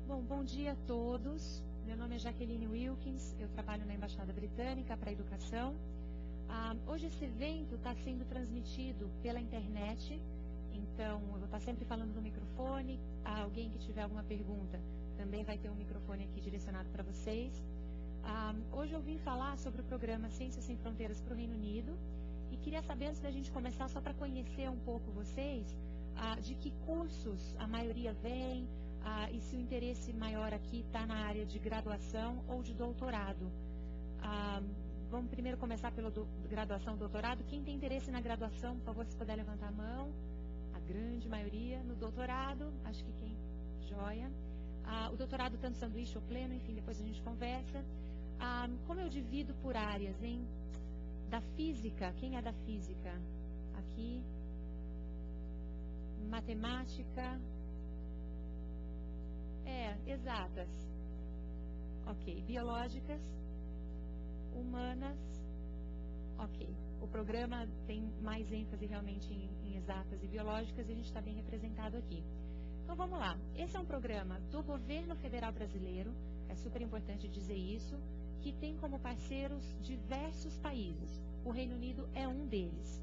Bom, bom dia a todos. Meu nome é Jaqueline Wilkins, eu trabalho na Embaixada Britânica para a Educação. Hoje esse evento está sendo transmitido pela internet, então eu vou estar sempre falando no microfone. Alguém que tiver alguma pergunta também vai ter um microfone aqui direcionado para vocês. Hoje eu vim falar sobre o programa Ciências Sem Fronteiras para o Reino Unido e queria saber, antes da gente começar, só para conhecer um pouco vocês, de que cursos a maioria vem, e se o interesse maior aqui está na área de graduação ou de doutorado. Vamos primeiro começar pela graduação e doutorado. Quem tem interesse na graduação, por favor, se puder levantar a mão. A grande maioria. No doutorado, acho que quem? Joia. O doutorado tanto sanduíche ou pleno, enfim, depois a gente conversa. Como eu divido por áreas, hein? Da física, quem é da física? Aqui. Matemática. Exatas. Ok. Biológicas. Humanas. Ok. O programa tem mais ênfase realmente em exatas e biológicas e a gente está bem representado aqui. Então vamos lá. Esse é um programa do governo federal brasileiro, é super importante dizer isso, que tem como parceiros diversos países. O Reino Unido é um deles.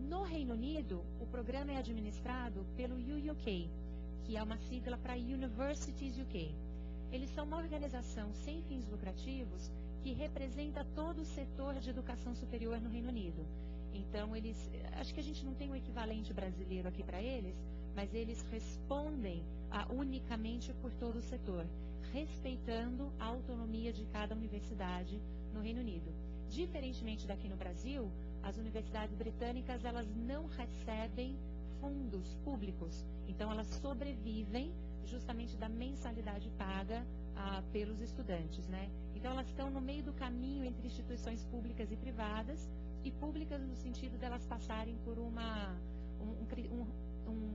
No Reino Unido, o programa é administrado pelo UUK, que é uma sigla para Universities UK. Eles são uma organização sem fins lucrativos que representa todo o setor de educação superior no Reino Unido. Então, acho que a gente não tem um equivalente brasileiro aqui para eles, mas eles respondem unicamente por todo o setor, respeitando a autonomia de cada universidade no Reino Unido. Diferentemente daqui no Brasil, as universidades britânicas, elas não recebem fundos públicos, então elas sobrevivem justamente da mensalidade paga pelos estudantes, né? Então elas estão no meio do caminho entre instituições públicas e privadas, e públicas no sentido delas passarem por um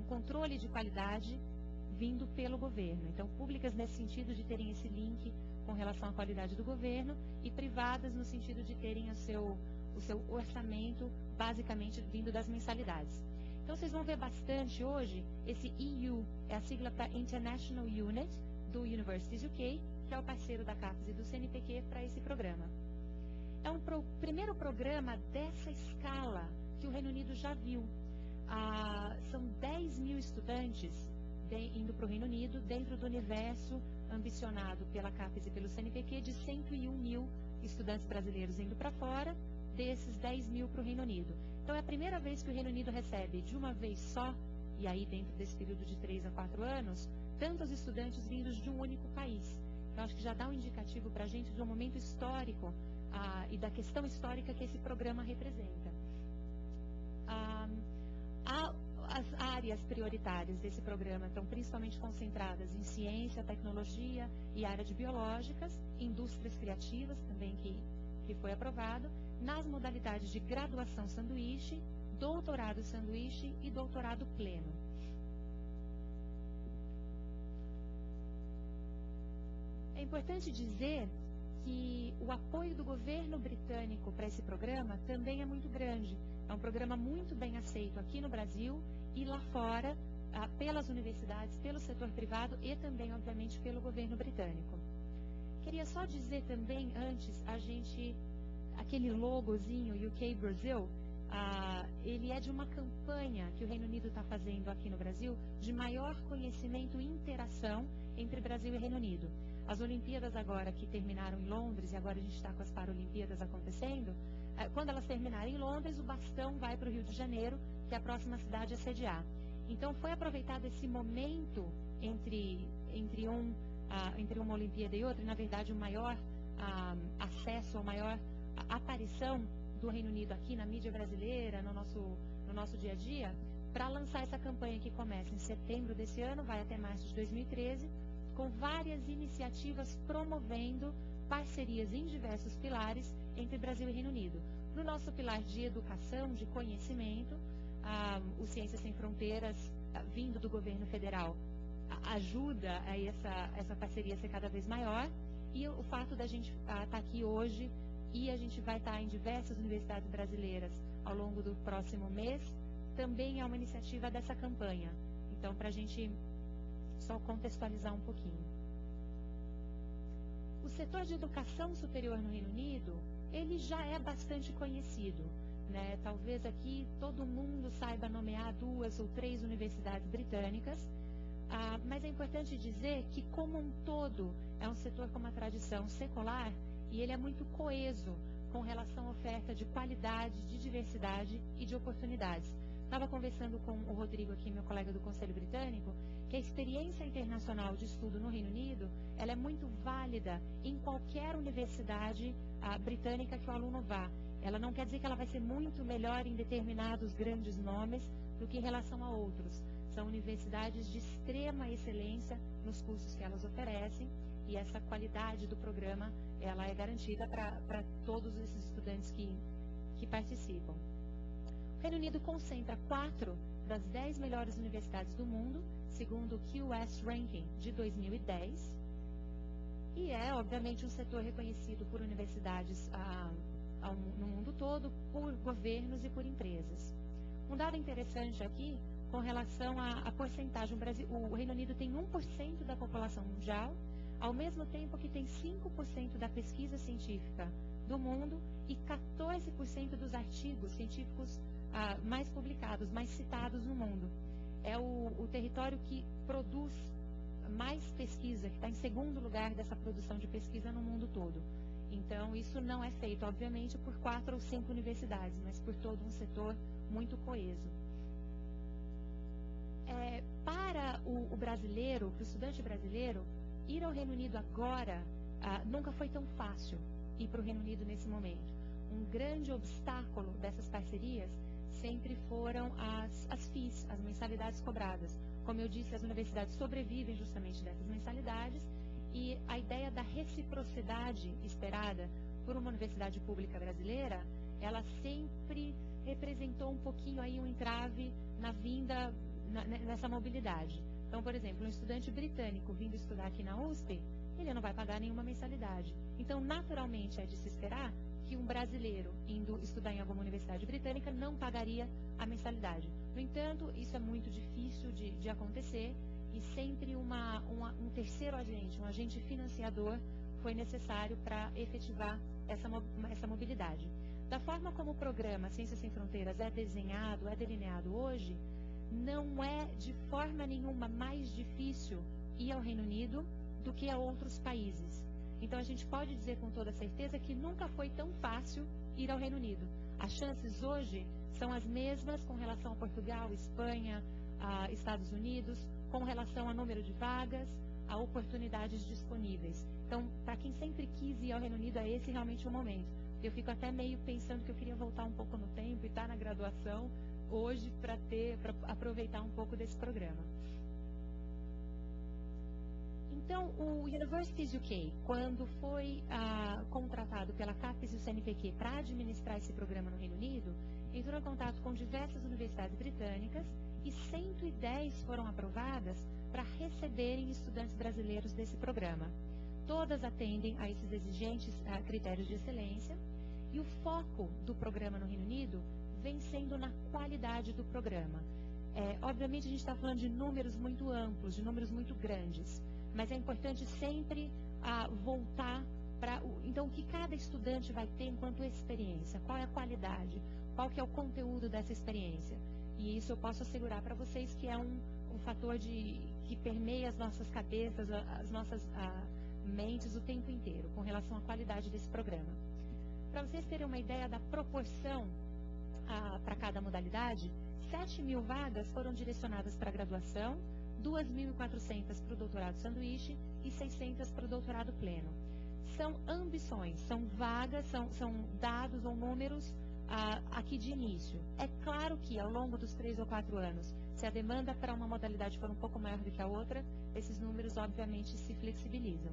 controle de qualidade vindo pelo governo. Então públicas nesse sentido de terem esse link com relação à qualidade do governo, e privadas no sentido de terem o seu orçamento basicamente vindo das mensalidades. Então vocês vão ver bastante hoje esse EU, é a sigla para International Unit do Universities UK, que é o parceiro da CAPES e do CNPq para esse programa. É um primeiro programa dessa escala que o Reino Unido já viu. São 10 mil estudantes indo para o Reino Unido, dentro do universo ambicionado pela CAPES e pelo CNPq de 101 mil estudantes brasileiros indo para fora, desses 10 mil para o Reino Unido. Então é a primeira vez que o Reino Unido recebe de uma vez só, e aí dentro desse período de 3 a 4 anos, tantos estudantes vindos de um único país. Então acho que já dá um indicativo para a gente do momento histórico e da questão histórica que esse programa representa. As áreas prioritárias desse programa estão principalmente concentradas em ciência, tecnologia e área de biológicas, indústrias criativas também que foi aprovado, nas modalidades de graduação sanduíche, doutorado sanduíche e doutorado pleno. É importante dizer que o apoio do governo britânico para esse programa também é muito grande. É um programa muito bem aceito aqui no Brasil e lá fora, pelas universidades, pelo setor privado e também, obviamente, pelo governo britânico. Queria só dizer também, antes, aquele logozinho UK Brasil, ele é de uma campanha que o Reino Unido está fazendo aqui no Brasil de maior conhecimento e interação entre Brasil e Reino Unido. As Olimpíadas agora que terminaram em Londres, e agora a gente está com as Paralimpíadas acontecendo, quando elas terminarem em Londres, o bastão vai para o Rio de Janeiro, que é a próxima cidade a sediar. Então foi aproveitado esse momento entre uma Olimpíada e outra, e na verdade o maior acesso, a maior aparição do Reino Unido aqui na mídia brasileira, no nosso dia a dia, para lançar essa campanha que começa em setembro desse ano, vai até março de 2013, com várias iniciativas promovendo parcerias em diversos pilares entre Brasil e Reino Unido. No nosso pilar de educação, de conhecimento, o Ciências Sem Fronteiras, vindo do governo federal, ajuda a essa parceria a ser cada vez maior, e o fato da gente estar aqui hoje, e a gente vai estar em diversas universidades brasileiras ao longo do próximo mês, também é uma iniciativa dessa campanha. Então, para a gente só contextualizar um pouquinho. O setor de educação superior no Reino Unido, ele já é bastante conhecido, né? Talvez aqui todo mundo saiba nomear 2 ou 3 universidades britânicas, mas é importante dizer que, como um todo, é um setor com uma tradição secular e ele é muito coeso com relação à oferta de qualidade, de diversidade e de oportunidades. Estava conversando com o Rodrigo aqui, meu colega do Conselho Britânico, que a experiência internacional de estudo no Reino Unido, ela é muito válida em qualquer universidade britânica que o aluno vá. Ela não quer dizer que ela vai ser muito melhor em determinados grandes nomes do que em relação a outros. São universidades de extrema excelência nos cursos que elas oferecem e essa qualidade do programa, ela é garantida para todos esses estudantes que participam. O Reino Unido concentra 4 das 10 melhores universidades do mundo, segundo o QS Ranking de 2010, e é, obviamente, um setor reconhecido por universidades no mundo todo, por governos e por empresas. Um dado interessante aqui, com relação à porcentagem, o Reino Unido tem 1% da população mundial, ao mesmo tempo que tem 5% da pesquisa científica do mundo e 14% dos artigos científicos mais publicados, mais citados no mundo. É o território que produz mais pesquisa, que está em segundo lugar dessa produção de pesquisa no mundo todo. Então, isso não é feito, obviamente, por 4 ou 5 universidades, mas por todo um setor muito coeso. Para o brasileiro, para o estudante brasileiro, ir ao Reino Unido agora nunca foi tão fácil ir para o Reino Unido nesse momento. Um grande obstáculo dessas parcerias sempre foram as FIIs, as mensalidades cobradas. Como eu disse, as universidades sobrevivem justamente dessas mensalidades e a ideia da reciprocidade esperada por uma universidade pública brasileira, ela sempre representou um pouquinho aí um entrave na vinda, nessa mobilidade. Então, por exemplo, um estudante britânico vindo estudar aqui na USP, ele não vai pagar nenhuma mensalidade. Então, naturalmente, é de se esperar que um brasileiro indo estudar em alguma universidade britânica não pagaria a mensalidade. No entanto, isso é muito difícil de acontecer e sempre um terceiro agente, um agente financiador, foi necessário para efetivar essa mobilidade. Da forma como o programa Ciências Sem Fronteiras é desenhado, é delineado hoje, não é de forma nenhuma mais difícil ir ao Reino Unido do que a outros países. Então, a gente pode dizer com toda certeza que nunca foi tão fácil ir ao Reino Unido. As chances hoje são as mesmas com relação a Portugal, Espanha, a Estados Unidos, com relação a número de vagas, a oportunidades disponíveis. Então, para quem sempre quis ir ao Reino Unido, é esse realmente o momento. Eu fico até meio pensando que eu queria voltar um pouco no tempo e estar na graduação hoje para aproveitar um pouco desse programa. Então, o Universities UK, quando foi contratado pela CAPES e o CNPq para administrar esse programa no Reino Unido, entrou em contato com diversas universidades britânicas e 110 foram aprovadas para receberem estudantes brasileiros desse programa. Todas atendem a esses exigentes critérios de excelência e o foco do programa no Reino Unido vem sendo na qualidade do programa. Obviamente, a gente está falando de números muito amplos, de números muito grandes, mas é importante sempre voltar para então, o que cada estudante vai ter enquanto experiência, qual é a qualidade, qual que é o conteúdo dessa experiência. E isso eu posso assegurar para vocês que é um fator que permeia as nossas cabeças, as nossas mentes o tempo inteiro, com relação à qualidade desse programa. Para vocês terem uma ideia da proporção para cada modalidade, 7.000 vagas foram direcionadas para a graduação, 2.400 para o doutorado sanduíche e 600 para o doutorado pleno. São ambições, são vagas, são dados ou números aqui de início. É claro que ao longo dos 3 ou 4 anos, se a demanda para uma modalidade for um pouco maior do que a outra, esses números obviamente se flexibilizam.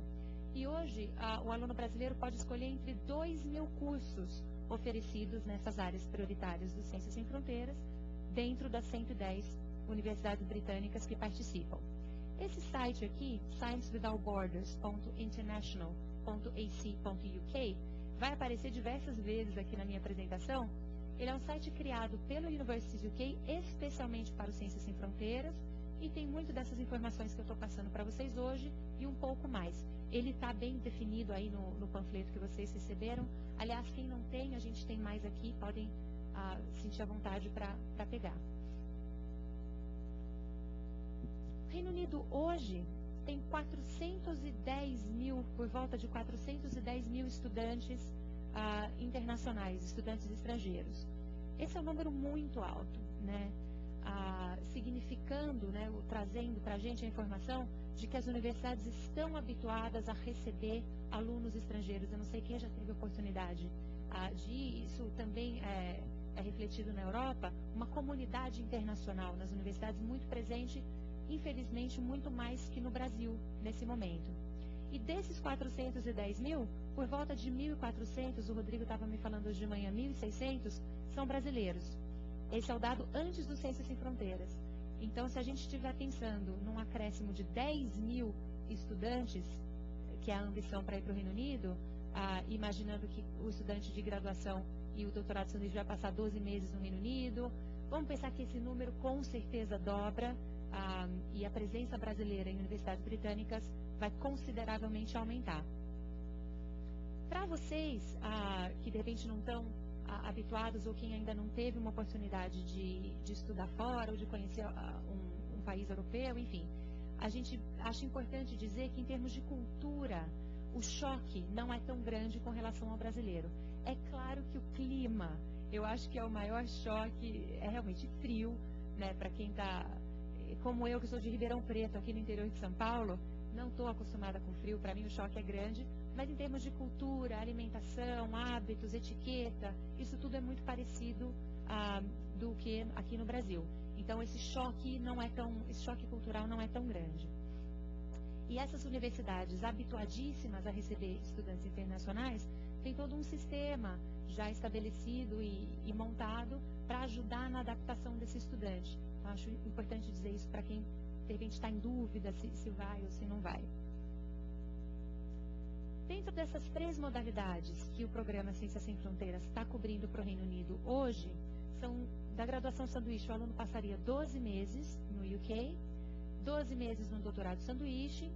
E hoje, o aluno brasileiro pode escolher entre 2.000 cursos oferecidos nessas áreas prioritárias do Ciências Sem Fronteiras, dentro das 110 universidades britânicas que participam. Esse site aqui, sciencewithoutborders.international.ac.uk, vai aparecer diversas vezes aqui na minha apresentação, Ele é um site criado pelo Universities UK especialmente para o Ciências Sem Fronteiras e tem muito dessas informações que eu estou passando para vocês hoje e um pouco mais. Ele está bem definido aí no panfleto que vocês receberam. Aliás, quem não tem, a gente tem mais aqui, podem sentir à vontade para pegar. O Reino Unido hoje tem 410 mil, por volta de 410 mil estudantes internacionais, estudantes estrangeiros. Esse é um número muito alto, né? Significando, né, trazendo para a gente a informação de que as universidades estão habituadas a receber alunos estrangeiros. Eu não sei quem já teve oportunidade de isso também é refletido na Europa, uma comunidade internacional nas universidades muito presente, infelizmente muito mais que no Brasil nesse momento. E desses 410 mil, por volta de 1.400, o Rodrigo estava me falando hoje de manhã, 1.600 são brasileiros. Esse é o dado antes do Ciências Sem Fronteiras. Então, se a gente estiver pensando num acréscimo de 10 mil estudantes, que é a ambição para ir para o Reino Unido, imaginando que o estudante de graduação e o doutorado de sanduíche vai passar 12 meses no Reino Unido, vamos pensar que esse número com certeza dobra e a presença brasileira em universidades britânicas vai consideravelmente aumentar. Para vocês que de repente não estão habituados ou quem ainda não teve uma oportunidade de estudar fora ou de conhecer um país europeu, enfim, a gente acha importante dizer que em termos de cultura, o choque não é tão grande com relação ao brasileiro. É claro que o clima, eu acho que é o maior choque, é realmente frio, né, para quem está, como eu que sou de Ribeirão Preto, aqui no interior de São Paulo, não estou acostumada com frio, para mim o choque é grande, mas em termos de cultura, alimentação, hábitos, etiqueta, isso tudo é muito parecido do que aqui no Brasil. Então esse choque cultural não é tão grande. E essas universidades habituadíssimas a receber estudantes internacionais têm todo um sistema já estabelecido e montado para ajudar na adaptação desse estudante. Então, acho importante dizer isso para quem de repente está em dúvida se vai ou se não vai. Dentro dessas 3 modalidades que o programa Ciências Sem Fronteiras está cobrindo para o Reino Unido hoje, são da graduação sanduíche, o aluno passaria 12 meses no UK, 12 meses no doutorado sanduíche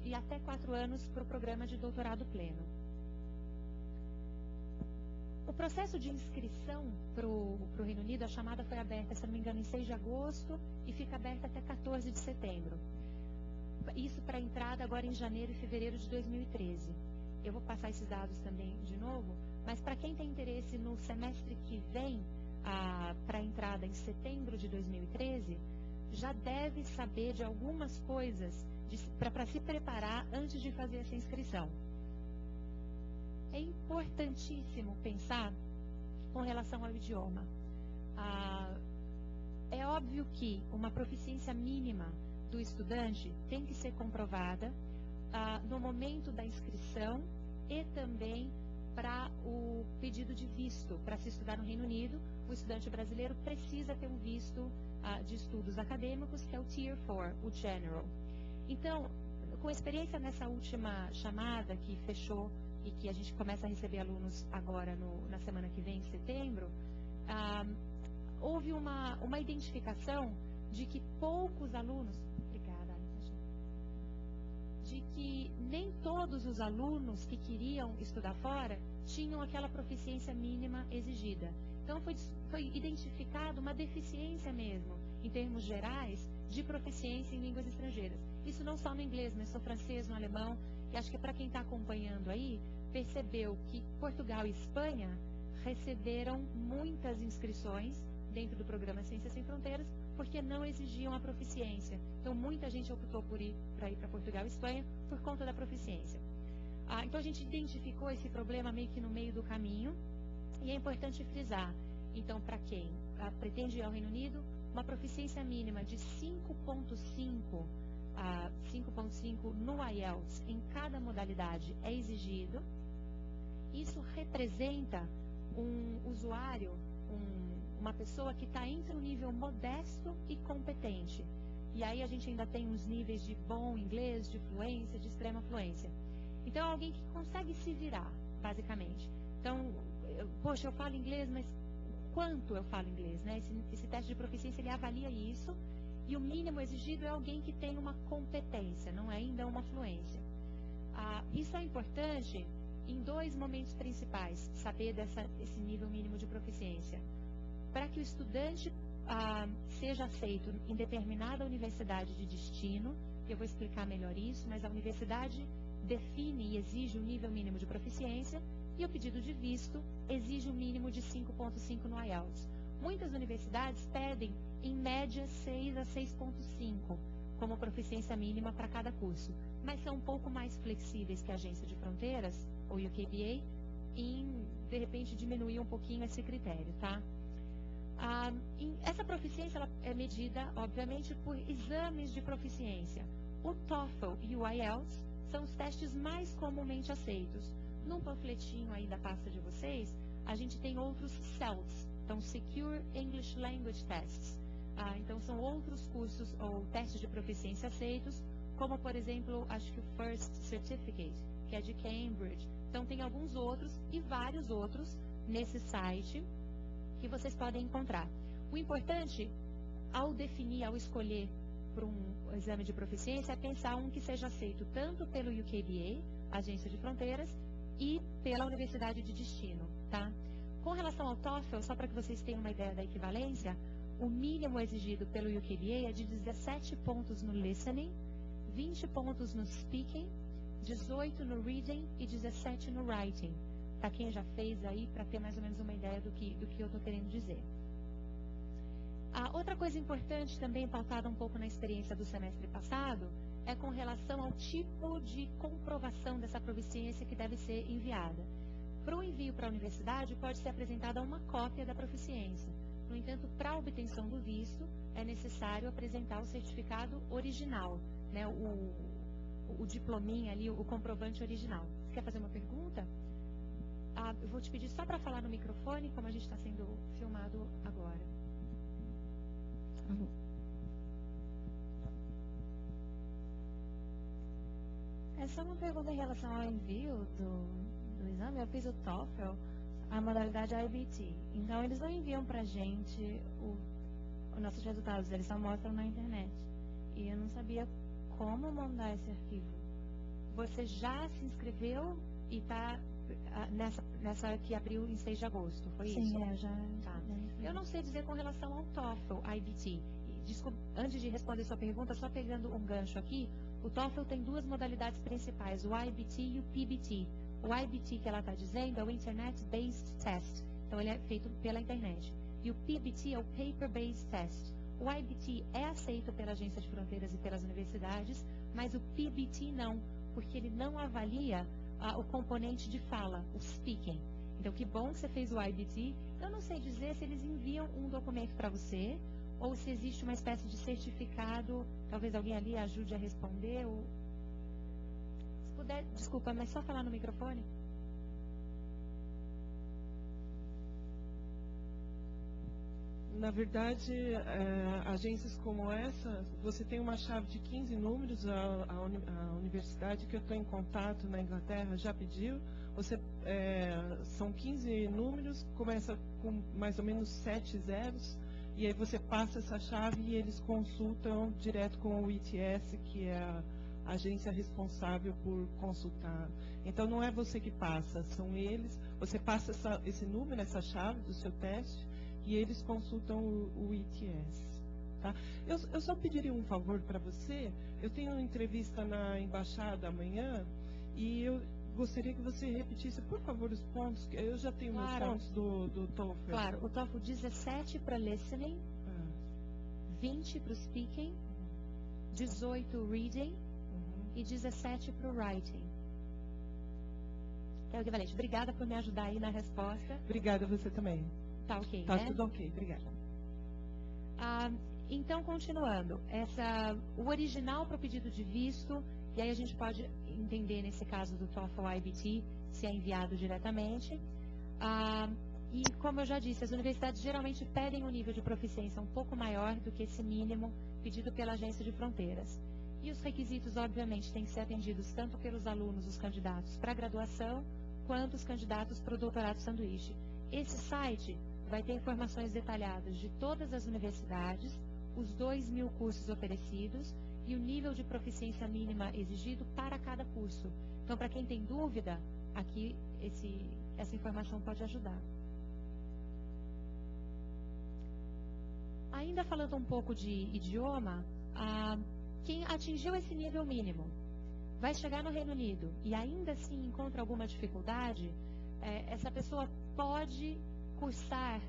e até 4 anos para o programa de doutorado pleno. O processo de inscrição para o Reino Unido, a chamada foi aberta, se não me engano, em 6 de agosto e fica aberta até 14 de setembro. Isso para entrada agora em janeiro e fevereiro de 2013. Eu vou passar esses dados também de novo, mas para quem tem interesse no semestre que vem, para a entrada em setembro de 2013, já deve saber de algumas coisas para se preparar antes de fazer essa inscrição. É importantíssimo pensar com relação ao idioma. É óbvio que uma proficiência mínima do estudante tem que ser comprovada no momento da inscrição e também para o pedido de visto para se estudar no Reino Unido. O estudante brasileiro precisa ter um visto de estudos acadêmicos, que é o Tier 4, o General. Então, com experiência nessa última chamada que fechou e que a gente começa a receber alunos agora na semana que vem, em setembro, houve uma identificação de que poucos alunos, de que nem todos os alunos que queriam estudar fora tinham aquela proficiência mínima exigida. Então foi identificada uma deficiência mesmo, em termos gerais, de proficiência em línguas estrangeiras. Isso não só no inglês, mas no francês, no alemão, e acho que para quem está acompanhando aí, percebeu que Portugal e Espanha receberam muitas inscrições dentro do programa Ciências Sem Fronteiras, porque não exigiam a proficiência. Então, muita gente optou por ir para Portugal e Espanha por conta da proficiência. Então, a gente identificou esse problema meio que no meio do caminho, e é importante frisar. Então, para quem pretende ir ao Reino Unido, uma proficiência mínima de 5.5 no IELTS em cada modalidade é exigido. Isso representa um usuário, uma pessoa que está entre um nível modesto e competente. E aí a gente ainda tem uns níveis de bom inglês, de fluência, de extrema fluência. Então, é alguém que consegue se virar, basicamente. Então, poxa, eu falo inglês, mas quanto eu falo inglês, né? Esse teste de proficiência, ele avalia isso, e o mínimo exigido é alguém que tem uma competência, não é ainda uma fluência. Isso é importante em dois momentos principais, saber esse nível mínimo de proficiência. Para que o estudante seja aceito em determinada universidade de destino, eu vou explicar melhor isso, mas a universidade define e exige um nível mínimo de proficiência, e o pedido de visto exige um mínimo de 5.5 no IELTS. Muitas universidades pedem, em média, 6 a 6.5 como proficiência mínima para cada curso, mas são um pouco mais flexíveis que a Agência de Fronteiras, ou UKBA, em, de repente, diminuir um pouquinho esse critério, tá? Essa proficiência ela é medida, obviamente, por exames de proficiência. O TOEFL e o IELTS são os testes mais comumente aceitos. Num panfletinho aí da pasta de vocês, a gente tem outros CELTs, então Secure English Language Tests. Então são outros cursos ou testes de proficiência aceitos, como por exemplo, acho que o First Certificate, que é de Cambridge. Então tem alguns outros e vários outros nesse site que vocês podem encontrar. O importante, ao definir, ao escolher para um exame de proficiência, é pensar um que seja aceito tanto pelo UKBA, Agência de Fronteiras, e pela Universidade de Destino, tá? Com relação ao TOEFL, só para que vocês tenham uma ideia da equivalência, o mínimo exigido pelo UKBA é de 17 pontos no listening, 20 pontos no speaking, 18 no reading e 17 no writing. Para quem já fez aí, para ter mais ou menos uma ideia do que eu estou querendo dizer. Outra coisa importante também, pautada um pouco na experiência do semestre passado, é com relação ao tipo de comprovação dessa proficiência que deve ser enviada. Para o envio para a universidade, pode ser apresentada uma cópia da proficiência. No entanto, para a obtenção do visto, é necessário apresentar o certificado original, né, o diplominha ali, o comprovante original. Você quer fazer uma pergunta? Eu vou te pedir só para falar no microfone, como a gente está sendo filmado agora. É só uma pergunta em relação ao envio do exame. Eu fiz o TOEFL, a modalidade IBT. Então, eles não enviam para a gente os nossos resultados, eles só mostram na internet. E eu não sabia como mandar esse arquivo. Você já se inscreveu e está nessa que abriu em 6 de agosto, foi isso? Sim, já. Tá. Eu não sei dizer com relação ao TOEFL, IBT. Desculpa, antes de responder sua pergunta, só pegando um gancho aqui, o TOEFL tem duas modalidades principais, o IBT e o PBT. O IBT que ela está dizendo é o Internet Based Test, então ele é feito pela internet. E o PBT é o Paper Based Test. O IBT é aceito pela Agência de Fronteiras e pelas universidades, mas o PBT não, porque ele não avalia o componente de fala, o speaking. Então, que bom que você fez o IBT. Eu não sei dizer se eles enviam um documento para você ou se existe uma espécie de certificado. Talvez alguém ali ajude a responder. Se puder, desculpa, mas só falar no microfone. Na verdade, agências como essa, você tem uma chave de 15 números, a universidade que eu estou em contato na Inglaterra já pediu. São 15 números, começa com mais ou menos 7 zeros, e aí você passa essa chave e eles consultam direto com o ITS, que é a agência responsável por consultar. Então não é você que passa, são eles. Você passa esse número, essa chave do seu teste, e eles consultam o ITS. Tá? Eu só pediria um favor para você. Eu tenho uma entrevista na embaixada amanhã e eu gostaria que você repetisse, por favor, os pontos. Eu já tenho meus pontos do TOEFL. Claro, o TOEFL 17 para listening, 20 para o speaking, 18 reading e 17 para o writing. É o equivalente. Obrigada por me ajudar aí na resposta. Obrigada a você também. Tá ok, Tá né? tudo ok, obrigada. Então, continuando, o original para o pedido de visto, e aí a gente pode entender nesse caso do TOEFL IBT, se é enviado diretamente. E como eu já disse, as universidades geralmente pedem um nível de proficiência um pouco maior do que esse mínimo pedido pela Agência de Fronteiras. E os requisitos, obviamente, têm que ser atendidos tanto pelos alunos, os candidatos para a graduação, quanto os candidatos para o doutorado sanduíche. Esse site vai ter informações detalhadas de todas as universidades, os 2.000 cursos oferecidos e o nível de proficiência mínima exigido para cada curso. Então, para quem tem dúvida, aqui essa informação pode ajudar. Ainda falando um pouco de idioma, quem atingiu esse nível mínimo vai chegar no Reino Unido e ainda assim encontra alguma dificuldade, essa pessoa pode cursar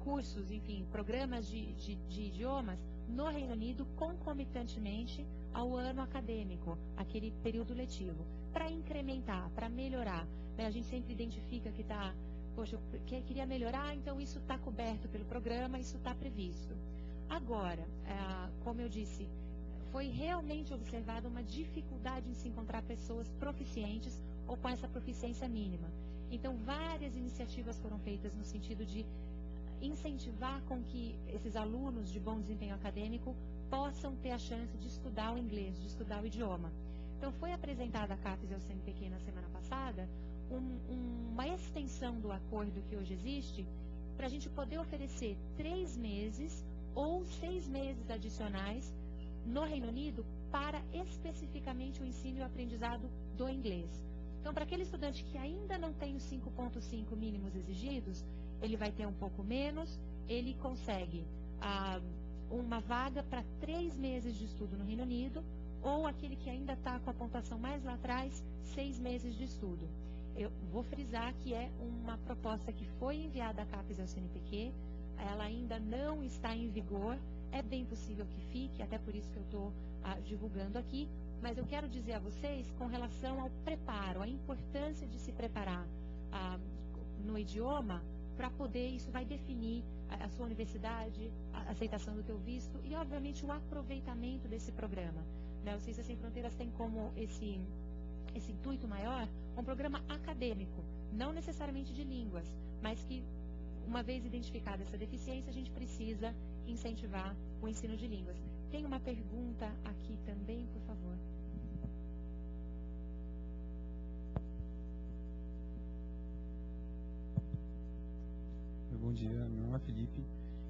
cursos, enfim, programas de idiomas no Reino Unido concomitantemente ao ano acadêmico, aquele período letivo, para incrementar, para melhorar. A gente sempre identifica que está, poxa, eu queria melhorar, então isso está coberto pelo programa, isso está previsto. Agora, como eu disse, foi realmente observada uma dificuldade em se encontrar pessoas proficientes ou com essa proficiência mínima. Então, várias iniciativas foram feitas no sentido de incentivar com que esses alunos de bom desempenho acadêmico possam ter a chance de estudar o inglês, de estudar o idioma. Então, foi apresentada à CAPES e ao CNPq na semana passada uma extensão do acordo que hoje existe para a gente poder oferecer 3 meses ou 6 meses adicionais no Reino Unido para especificamente o ensino e o aprendizado do inglês. Então, para aquele estudante que ainda não tem os 5,5 mínimos exigidos, ele vai ter um pouco menos, ele consegue uma vaga para 3 meses de estudo no Reino Unido, ou aquele que ainda está com a pontuação mais lá atrás, 6 meses de estudo. Eu vou frisar que é uma proposta que foi enviada à CAPES e ao CNPq, ela ainda não está em vigor, é bem possível que fique, até por isso que eu estou divulgando aqui, mas eu quero dizer a vocês com relação ao preparo, a importância de se preparar no idioma, para poder, isso vai definir a sua universidade, a aceitação do teu visto e, obviamente, o aproveitamento desse programa. O Ciências Sem Fronteiras tem como esse intuito maior um programa acadêmico, não necessariamente de línguas, mas que, uma vez identificada essa deficiência, a gente precisa incentivar o ensino de línguas. Tem uma pergunta aqui também, por favor. Bom dia, meu nome é Felipe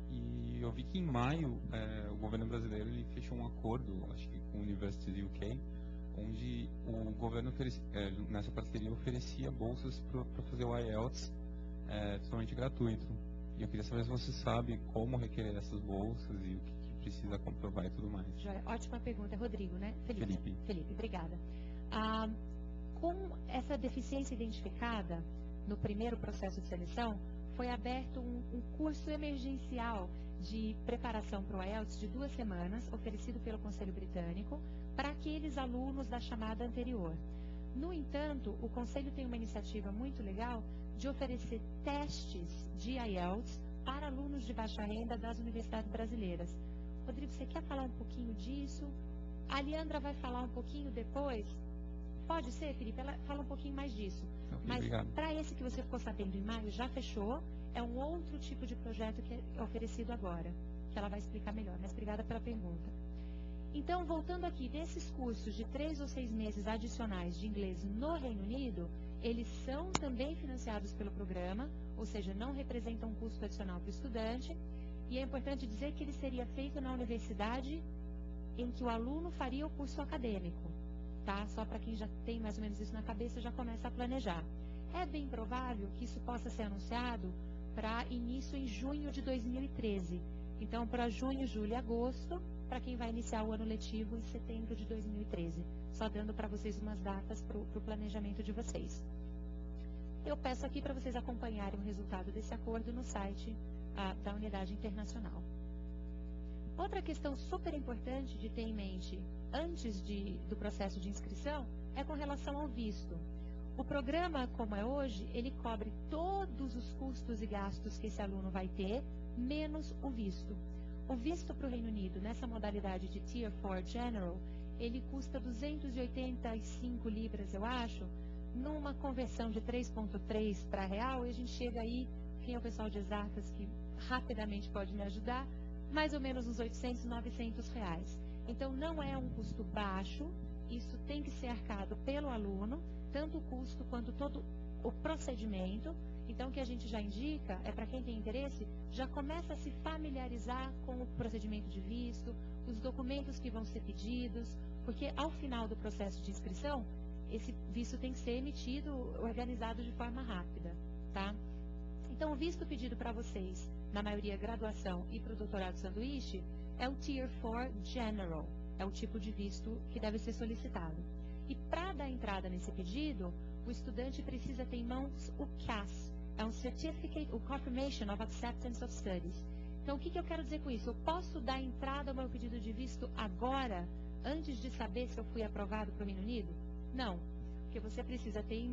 e eu vi que em maio o governo brasileiro ele fechou um acordo, acho que com a University UK, onde o governo nessa parceria oferecia bolsas para fazer o IELTS totalmente gratuito. E eu queria saber se você sabe como requerer essas bolsas e o que precisa comprovar e tudo mais. Joia, ótima pergunta. É Rodrigo, né? Felipe. Felipe, obrigada. Com essa deficiência identificada no primeiro processo de seleção, foi aberto um curso emergencial de preparação para o IELTS de 2 semanas, oferecido pelo Conselho Britânico, para aqueles alunos da chamada anterior. No entanto, o Conselho tem uma iniciativa muito legal de oferecer testes de IELTS para alunos de baixa renda das universidades brasileiras. Rodrigo, você quer falar um pouquinho disso? A Leandra vai falar um pouquinho depois. Pode ser, Felipe? Ela fala um pouquinho mais disso. Mas para esse que você ficou sabendo em maio, já fechou. É um outro tipo de projeto que é oferecido agora, que ela vai explicar melhor. Mas obrigada pela pergunta. Então, voltando aqui, desses cursos de 3 ou 6 meses adicionais de inglês no Reino Unido, eles são também financiados pelo programa, ou seja, não representam um custo adicional para o estudante. E é importante dizer que ele seria feito na universidade em que o aluno faria o curso acadêmico. Tá? Só para quem já tem mais ou menos isso na cabeça, já começa a planejar. É bem provável que isso possa ser anunciado para início em junho de 2013. Então, para junho, julho e agosto, para quem vai iniciar o ano letivo em setembro de 2013. Só dando para vocês umas datas para o planejamento de vocês. Eu peço aqui para vocês acompanharem o resultado desse acordo no site da Unidade Internacional. Outra questão super importante de ter em mente antes do processo de inscrição é com relação ao visto. O programa, como é hoje, ele cobre todos os custos e gastos que esse aluno vai ter, menos o visto. O visto para o Reino Unido, nessa modalidade de Tier 4 General, ele custa 285 libras, eu acho, numa conversão de 3,3 para real, e a gente chega aí, quem é o pessoal de exatas que rapidamente pode me ajudar, mais ou menos uns 800, 900 reais. Então, não é um custo baixo, isso tem que ser arcado pelo aluno, tanto o custo quanto todo o procedimento, Então, o que a gente já indica é para quem tem interesse, já começa a se familiarizar com o procedimento de visto, os documentos que vão ser pedidos, porque ao final do processo de inscrição, esse visto tem que ser emitido, organizado de forma rápida, tá? Então, o visto pedido para vocês, na maioria graduação e para o doutorado sanduíche, é o Tier 4 General, é o tipo de visto que deve ser solicitado. E para dar entrada nesse pedido, o estudante precisa ter em mãos o CAS, é um Certificate of Confirmation of Acceptance of Studies. Então, o que eu quero dizer com isso? Eu posso dar entrada ao meu pedido de visto agora, antes de saber se eu fui aprovado para o Reino Unido? Não, porque você precisa ter em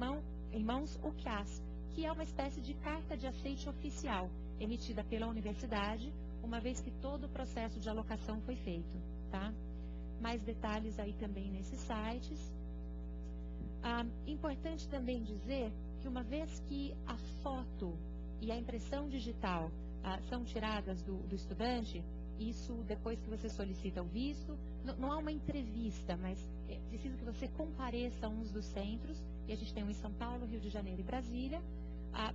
mãos o CAS, que é uma espécie de carta de aceite oficial, emitida pela universidade, uma vez que todo o processo de alocação foi feito, tá? Mais detalhes aí também nesses sites. Importante também dizer que uma vez que a foto e a impressão digital são tiradas do estudante, isso depois que você solicita o visto, não há uma entrevista, mas é preciso que você compareça a uns dos centros, e a gente tem um em São Paulo, Rio de Janeiro e Brasília,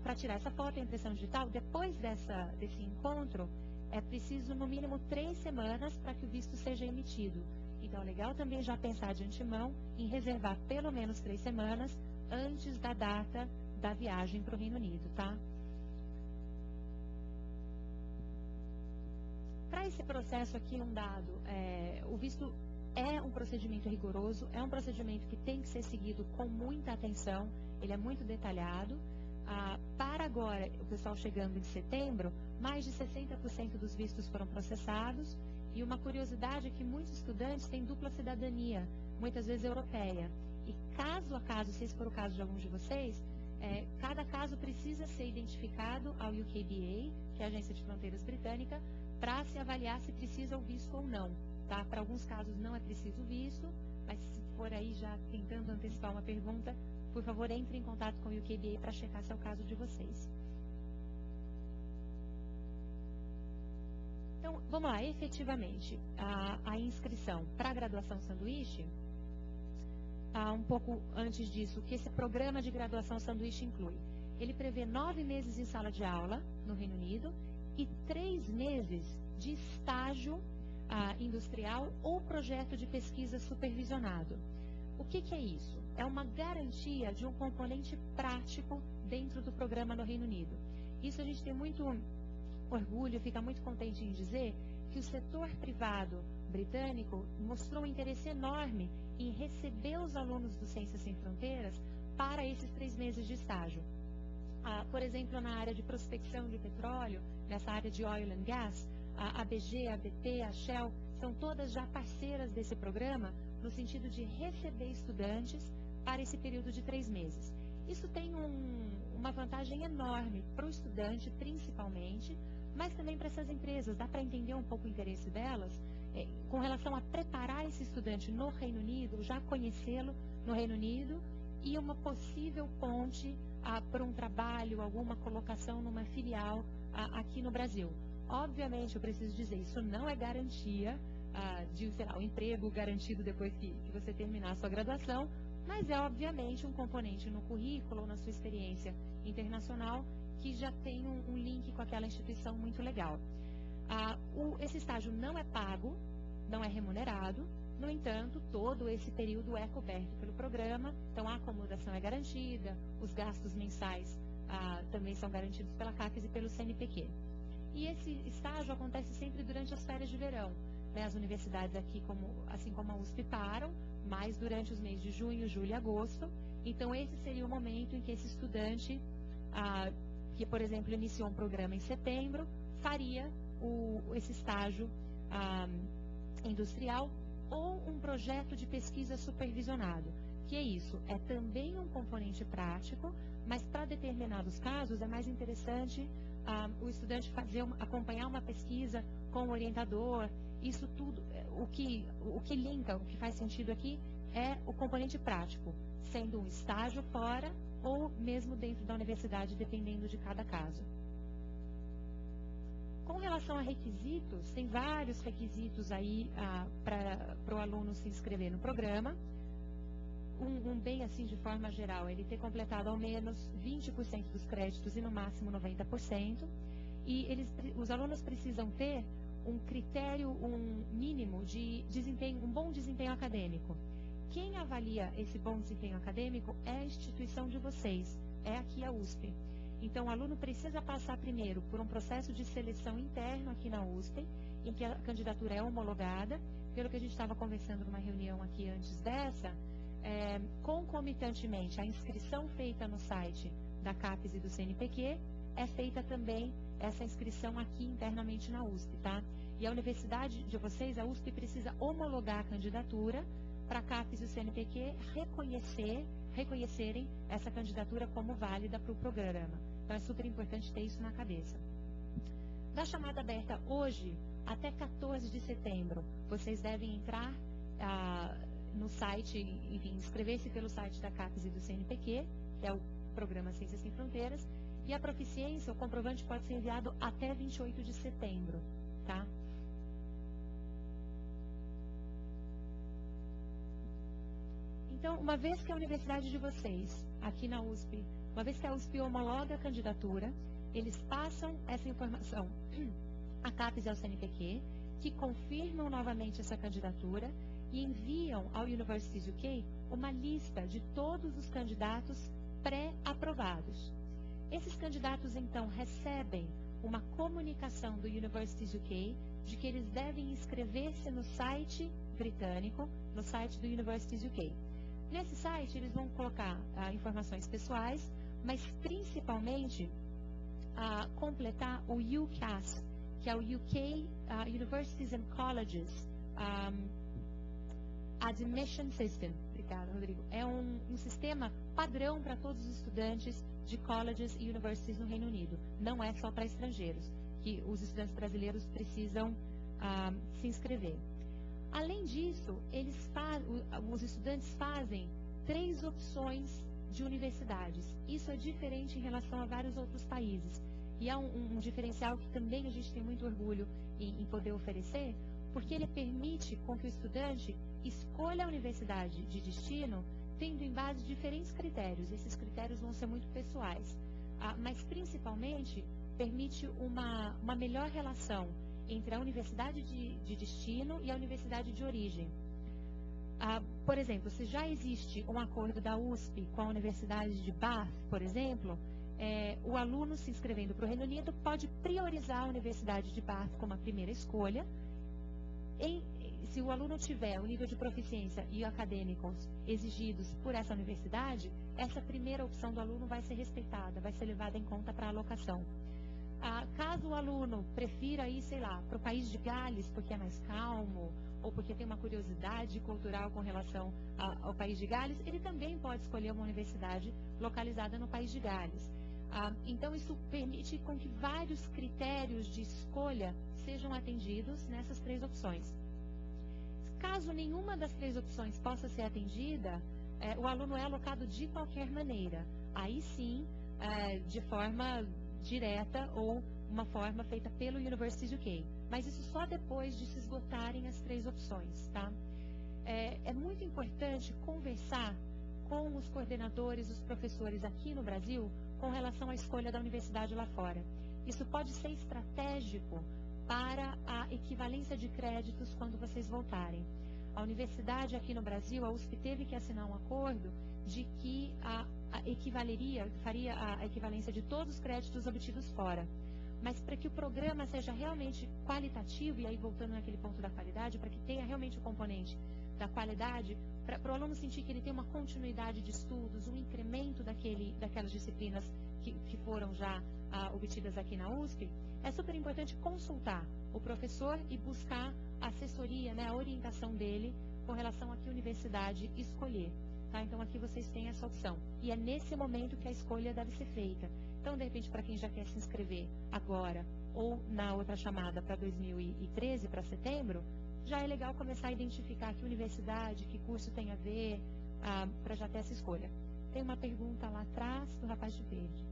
para tirar essa foto e a impressão digital. Depois desse encontro, é preciso no mínimo 3 semanas para que o visto seja emitido. Então é legal também já pensar de antemão em reservar pelo menos 3 semanas antes da data da viagem para o Reino Unido, tá? Para esse processo aqui, um dado, o visto é um procedimento rigoroso, é um procedimento que tem que ser seguido com muita atenção, ele é muito detalhado. Para agora, o pessoal chegando em setembro, mais de 60% dos vistos foram processados, e uma curiosidade é que muitos estudantes têm dupla cidadania, muitas vezes europeia. E caso a caso, se esse for o caso de alguns de vocês, cada caso precisa ser identificado ao UKBA, que é a Agência de Fronteiras Britânica, para se avaliar se precisa o visto ou não. Tá? Para alguns casos não é preciso visto, mas se for aí já tentando antecipar uma pergunta, por favor, entre em contato com o UKBA para checar se é o caso de vocês. Então, vamos lá, efetivamente, a inscrição para a graduação sanduíche, um pouco antes disso, o que esse programa de graduação sanduíche inclui? Ele prevê 9 meses em sala de aula no Reino Unido e 3 meses de estágio industrial ou projeto de pesquisa supervisionado. O que é isso? É uma garantia de um componente prático dentro do programa no Reino Unido. Isso a gente tem muito orgulho, fica muito contente em dizer que o setor privado britânico mostrou um interesse enorme em receber os alunos do Ciências Sem Fronteiras para esses 3 meses de estágio. Por exemplo, na área de prospecção de petróleo, nessa área de oil and gas, a BG, a BP, a Shell, são todas já parceiras desse programa, no sentido de receber estudantes para esse período de 3 meses. Isso tem uma vantagem enorme para o estudante, principalmente, mas também para essas empresas. Dá para entender um pouco o interesse delas com relação a preparar esse estudante no Reino Unido, já conhecê-lo no Reino Unido, e uma possível ponte para um trabalho, alguma colocação numa filial aqui no Brasil. Obviamente, eu preciso dizer, isso não é garantia de, sei lá, um emprego garantido depois que você terminar a sua graduação, mas é obviamente um componente no currículo ou na sua experiência internacional que já tem um link com aquela instituição muito legal. Esse estágio não é pago, não é remunerado, no entanto, todo esse período é coberto pelo programa, então a acomodação é garantida, os gastos mensais também são garantidos pela CAPES e pelo CNPq. E esse estágio acontece sempre durante as férias de verão. Né? As universidades aqui, assim como a USP, param, mas durante os meses de junho, julho e agosto. Então, esse seria o momento em que esse estudante, que, por exemplo, iniciou um programa em setembro, faria esse estágio industrial ou um projeto de pesquisa supervisionado. Que é isso? É também um componente prático, mas para determinados casos é mais interessante o estudante acompanhar uma pesquisa com o orientador. Isso tudo, o que linka, o que faz sentido aqui é o componente prático, sendo um estágio fora ou mesmo dentro da universidade, dependendo de cada caso. Com relação a requisitos, tem vários requisitos aí para o aluno se inscrever no programa. um bem assim de forma geral, ele ter completado ao menos 20% dos créditos e no máximo 90%, e os alunos precisam ter um critério, um mínimo de desempenho, um bom desempenho acadêmico. Quem avalia esse bom desempenho acadêmico é a instituição de vocês, é aqui a USP. Então, o aluno precisa passar primeiro por um processo de seleção interno aqui na USP, em que a candidatura é homologada. Pelo que a gente estava conversando numa reunião aqui antes dessa, concomitantemente, a inscrição feita no site da CAPES e do CNPq, é feita também essa inscrição aqui internamente na USP, tá? E a universidade de vocês, a USP, precisa homologar a candidatura para a CAPES e o CNPq reconhecerem essa candidatura como válida para o programa. Então, é super importante ter isso na cabeça. Da chamada aberta hoje até 14 de setembro, vocês devem entrar no site, enfim, inscrever-se pelo site da CAPES e do CNPq, que é o programa Ciências Sem Fronteiras, e a proficiência, o comprovante pode ser enviado até 28 de setembro, tá? Então, uma vez que a universidade de vocês, aqui na USP, uma vez que a USP homologa a candidatura, eles passam essa informação à CAPES e ao CNPq, que confirmam novamente essa candidatura e enviam ao Universities UK uma lista de todos os candidatos pré-aprovados. Esses candidatos, então, recebem uma comunicação do Universities UK de que eles devem inscrever-se no site britânico, no site do Universities UK. Nesse site, eles vão colocar informações pessoais, mas principalmente completar o UCAS, que é o UK Universities and Colleges Admission System. Obrigada, Rodrigo. É um sistema padrão para todos os estudantes de colleges e universities no Reino Unido. Não é só para estrangeiros, que os estudantes brasileiros precisam se inscrever. Além disso, os estudantes fazem 3 opções de universidades. Isso é diferente em relação a vários outros países. E é um diferencial que também a gente tem muito orgulho em poder oferecer, porque ele permite com que o estudante escolha a universidade de destino tendo em base diferentes critérios. Esses critérios vão ser muito pessoais, mas principalmente permite uma melhor relação entre a universidade de destino e a universidade de origem. Por exemplo, se já existe um acordo da USP com a Universidade de Bath, por exemplo, o aluno se inscrevendo para o Reino Unido pode priorizar a Universidade de Bath como a primeira escolha. Se o aluno tiver o nível de proficiência e acadêmicos exigidos por essa universidade, essa primeira opção do aluno vai ser respeitada, vai ser levada em conta para a alocação. Caso o aluno prefira ir, sei lá, para o país de Gales, porque é mais calmo, ou porque tem uma curiosidade cultural com relação ao país de Gales, ele também pode escolher uma universidade localizada no país de Gales. Então, isso permite com que vários critérios de escolha sejam atendidos nessas 3 opções. Caso nenhuma das 3 opções possa ser atendida, o aluno é alocado de qualquer maneira. Aí sim, de forma direta ou uma forma feita pelo Universities UK. Mas isso só depois de se esgotarem as 3 opções, tá? É muito importante conversar com os coordenadores, os professores aqui no Brasil, com relação à escolha da universidade lá fora. Isso pode ser estratégico para a equivalência de créditos quando vocês voltarem. A universidade aqui no Brasil, a USP, teve que assinar um acordo de que faria a equivalência de todos os créditos obtidos fora. Mas para que o programa seja realmente qualitativo, e aí voltando naquele ponto da qualidade, para que tenha realmente o componente da qualidade, para o aluno sentir que ele tem uma continuidade de estudos, um incremento daquelas disciplinas que foram já obtidas aqui na USP, é super importante consultar o professor e buscar a assessoria, a orientação dele com relação a que universidade escolher. Tá? Então, aqui vocês têm essa opção. E é nesse momento que a escolha deve ser feita. Então, de repente, para quem já quer se inscrever agora ou na outra chamada para 2013, para setembro, já é legal começar a identificar que universidade, que curso tem a ver, para já ter essa escolha. Tem uma pergunta lá atrás do rapaz de verde.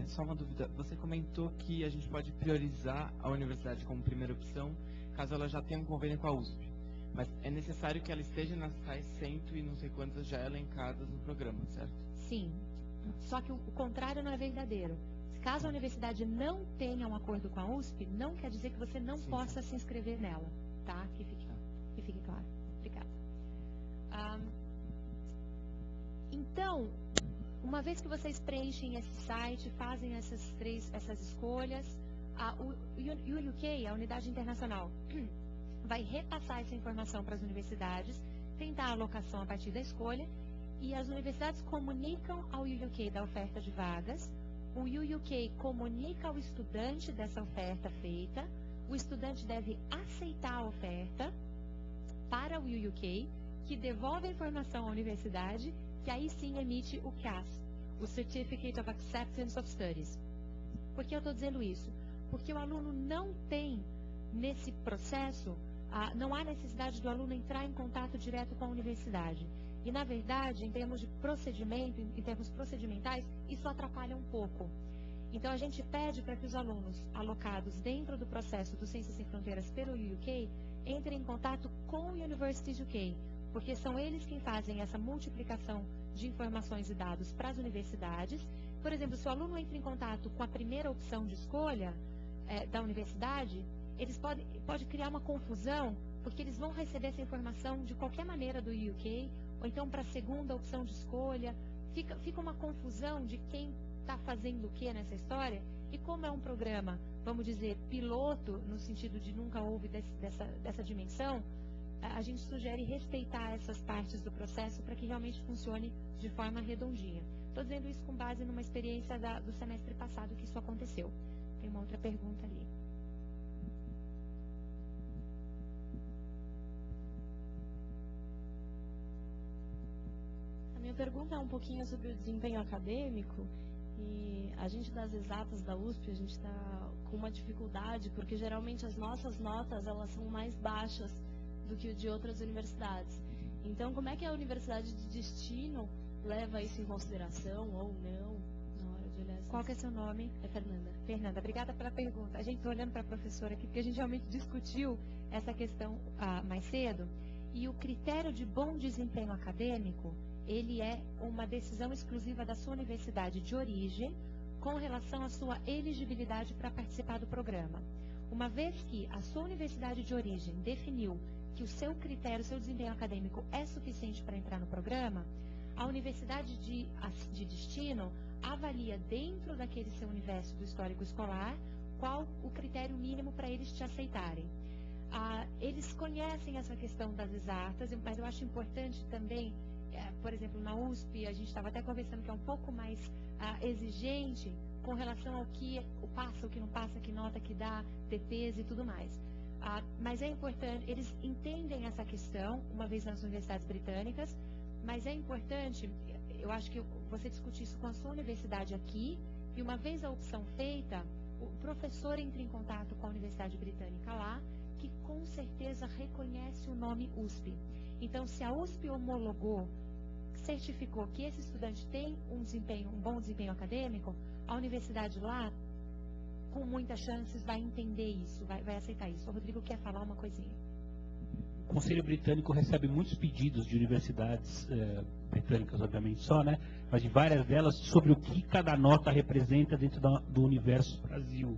Só uma dúvida. Você comentou que a gente pode priorizar a universidade como primeira opção, caso ela já tenha um convênio com a USP. Mas é necessário que ela esteja nas tais 100 e não sei quantas já elencadas no programa, certo? Sim. Só que o contrário não é verdadeiro. Caso a universidade não tenha um acordo com a USP, não quer dizer que você não possa se inscrever nela, tá? Que fique claro. Obrigada. Então, uma vez que vocês preenchem esse site, fazem essas escolhas, o UUK, a Unidade Internacional, vai repassar essa informação para as universidades, tentar a alocação a partir da escolha, e as universidades comunicam ao UUK da oferta de vagas. O UUK comunica ao estudante dessa oferta feita, o estudante deve aceitar a oferta para o UUK, que devolve a informação à universidade, que aí sim emite o CAS, o Certificate of Acceptance of Studies. Por que eu estou dizendo isso? Porque o aluno não tem, nesse processo, não há necessidade do aluno entrar em contato direto com a universidade. E, na verdade, em termos de procedimento, em termos procedimentais, isso atrapalha um pouco. Então, a gente pede para que os alunos alocados dentro do processo do Ciências Sem Fronteiras pelo UK entrem em contato com o Universities UK, porque são eles quem fazem essa multiplicação de informações e dados para as universidades. Por exemplo, se o aluno entra em contato com a primeira opção de escolha da universidade, eles pode criar uma confusão, porque eles vão receber essa informação de qualquer maneira do UK, ou então para a segunda opção de escolha. Fica uma confusão de quem está fazendo o que nessa história, e como é um programa, vamos dizer, piloto, no sentido de nunca houve dessa dimensão, a gente sugere respeitar essas partes do processo para que realmente funcione de forma redondinha. Estou dizendo isso com base numa experiência do semestre passado que isso aconteceu. Tem uma outra pergunta ali. A minha pergunta é um pouquinho sobre o desempenho acadêmico. E a gente das exatas da USP, a gente está com uma dificuldade, porque geralmente as nossas notas elas são mais baixas do que o de outras universidades. Então, como é que a universidade de destino leva isso em consideração ou não na hora de olhar essas... Qual que é seu nome? É Fernanda. Fernanda, obrigada pela pergunta. A gente está olhando para a professora aqui, porque a gente realmente discutiu essa questão mais cedo, e o critério de bom desempenho acadêmico, ele é uma decisão exclusiva da sua universidade de origem com relação à sua elegibilidade para participar do programa. Uma vez que a sua universidade de origem definiu que o seu critério, o seu desempenho acadêmico é suficiente para entrar no programa, a universidade de destino avalia dentro daquele seu universo do histórico escolar qual o critério mínimo para eles te aceitarem. Eles conhecem essa questão das exatas, mas eu acho importante também, por exemplo, na USP, a gente estava até conversando que é um pouco mais exigente com relação ao que passa, o que não passa, que nota que dá, TPs e tudo mais. Mas é importante, eles entendem essa questão, uma vez nas universidades britânicas, mas é importante, eu acho que você discutir isso com a sua universidade aqui, e uma vez a opção feita, o professor entra em contato com a universidade britânica lá, que com certeza reconhece o nome USP. Então, se a USP homologou, certificou que esse estudante tem um bom desempenho acadêmico, a universidade lá, com muitas chances, vai entender isso, vai aceitar isso. O Rodrigo quer falar uma coisinha. O Conselho Britânico recebe muitos pedidos de universidades britânicas, obviamente só, né? Mas de várias delas, sobre o que cada nota representa dentro do universo Brasil.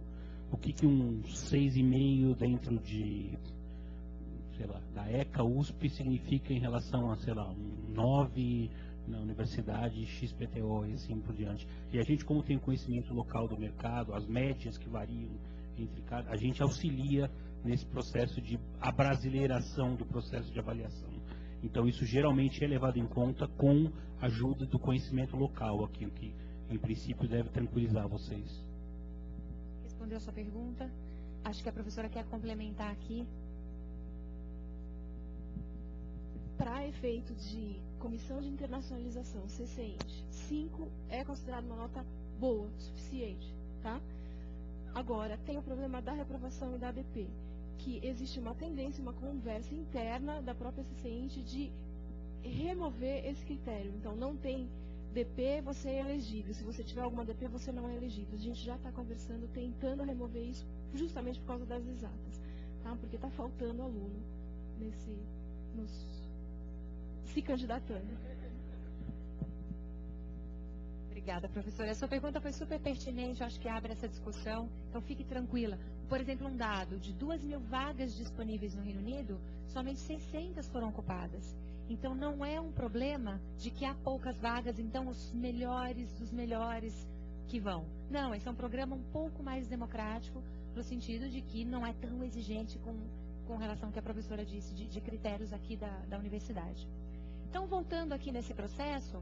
O que um 6,5 dentro de, sei lá, da ECA USP significa em relação a, sei lá, um 9 na universidade XPTO e assim por diante. E a gente, como tem conhecimento local do mercado, as médias que variam entre cada, a gente auxilia nesse processo de abrasileiração do processo de avaliação. Então isso geralmente é levado em conta com a ajuda do conhecimento local aqui, o que em princípio deve tranquilizar vocês. Respondeu a sua pergunta? Acho que a professora quer complementar aqui. Para efeito de Comissão de Internacionalização, CCINT, 5 é considerado uma nota boa, suficiente, tá? Agora, tem o problema da reprovação e da ADP, que existe uma tendência, uma conversa interna da própria CCINT de remover esse critério. Então, não tem DP, você é elegível. Se você tiver alguma DP, você não é elegível. A gente já está conversando, tentando remover isso, justamente por causa das exatas, tá? Porque está faltando aluno se candidatando. Obrigada, professora. A sua pergunta foi super pertinente, eu acho que abre essa discussão, então fique tranquila. Por exemplo, um dado, de 2.000 vagas disponíveis no Reino Unido, somente 600 foram ocupadas. Então, não é um problema de que há poucas vagas, então os melhores dos melhores que vão. Não, esse é um programa um pouco mais democrático, no sentido de que não é tão exigente com relação ao que a professora disse, de critérios aqui da universidade. Então, voltando aqui nesse processo,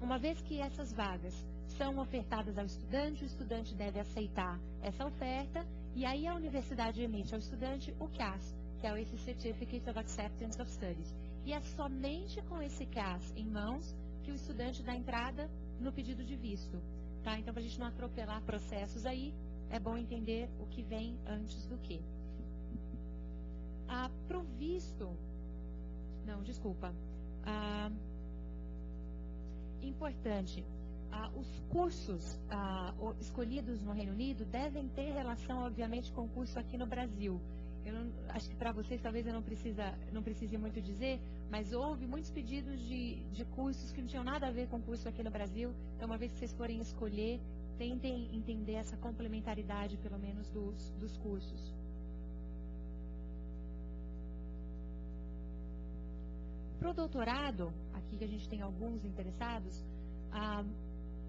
uma vez que essas vagas são ofertadas ao estudante, o estudante deve aceitar essa oferta, e aí a universidade emite ao estudante o CAS, que é esse Certificate of Acceptance of Studies. E é somente com esse CAS em mãos que o estudante dá entrada no pedido de visto. Tá? Então, para a gente não atropelar processos aí, é bom entender o que vem antes do que. Para o visto... Não, desculpa. Importante, os cursos escolhidos no Reino Unido devem ter relação, obviamente, com o curso aqui no Brasil. Acho que para vocês talvez eu não precise muito dizer, mas houve muitos pedidos de cursos que não tinham nada a ver com o curso aqui no Brasil. Então, uma vez que vocês forem escolher, tentem entender essa complementaridade, pelo menos, dos cursos. Para o doutorado, aqui que a gente tem alguns interessados,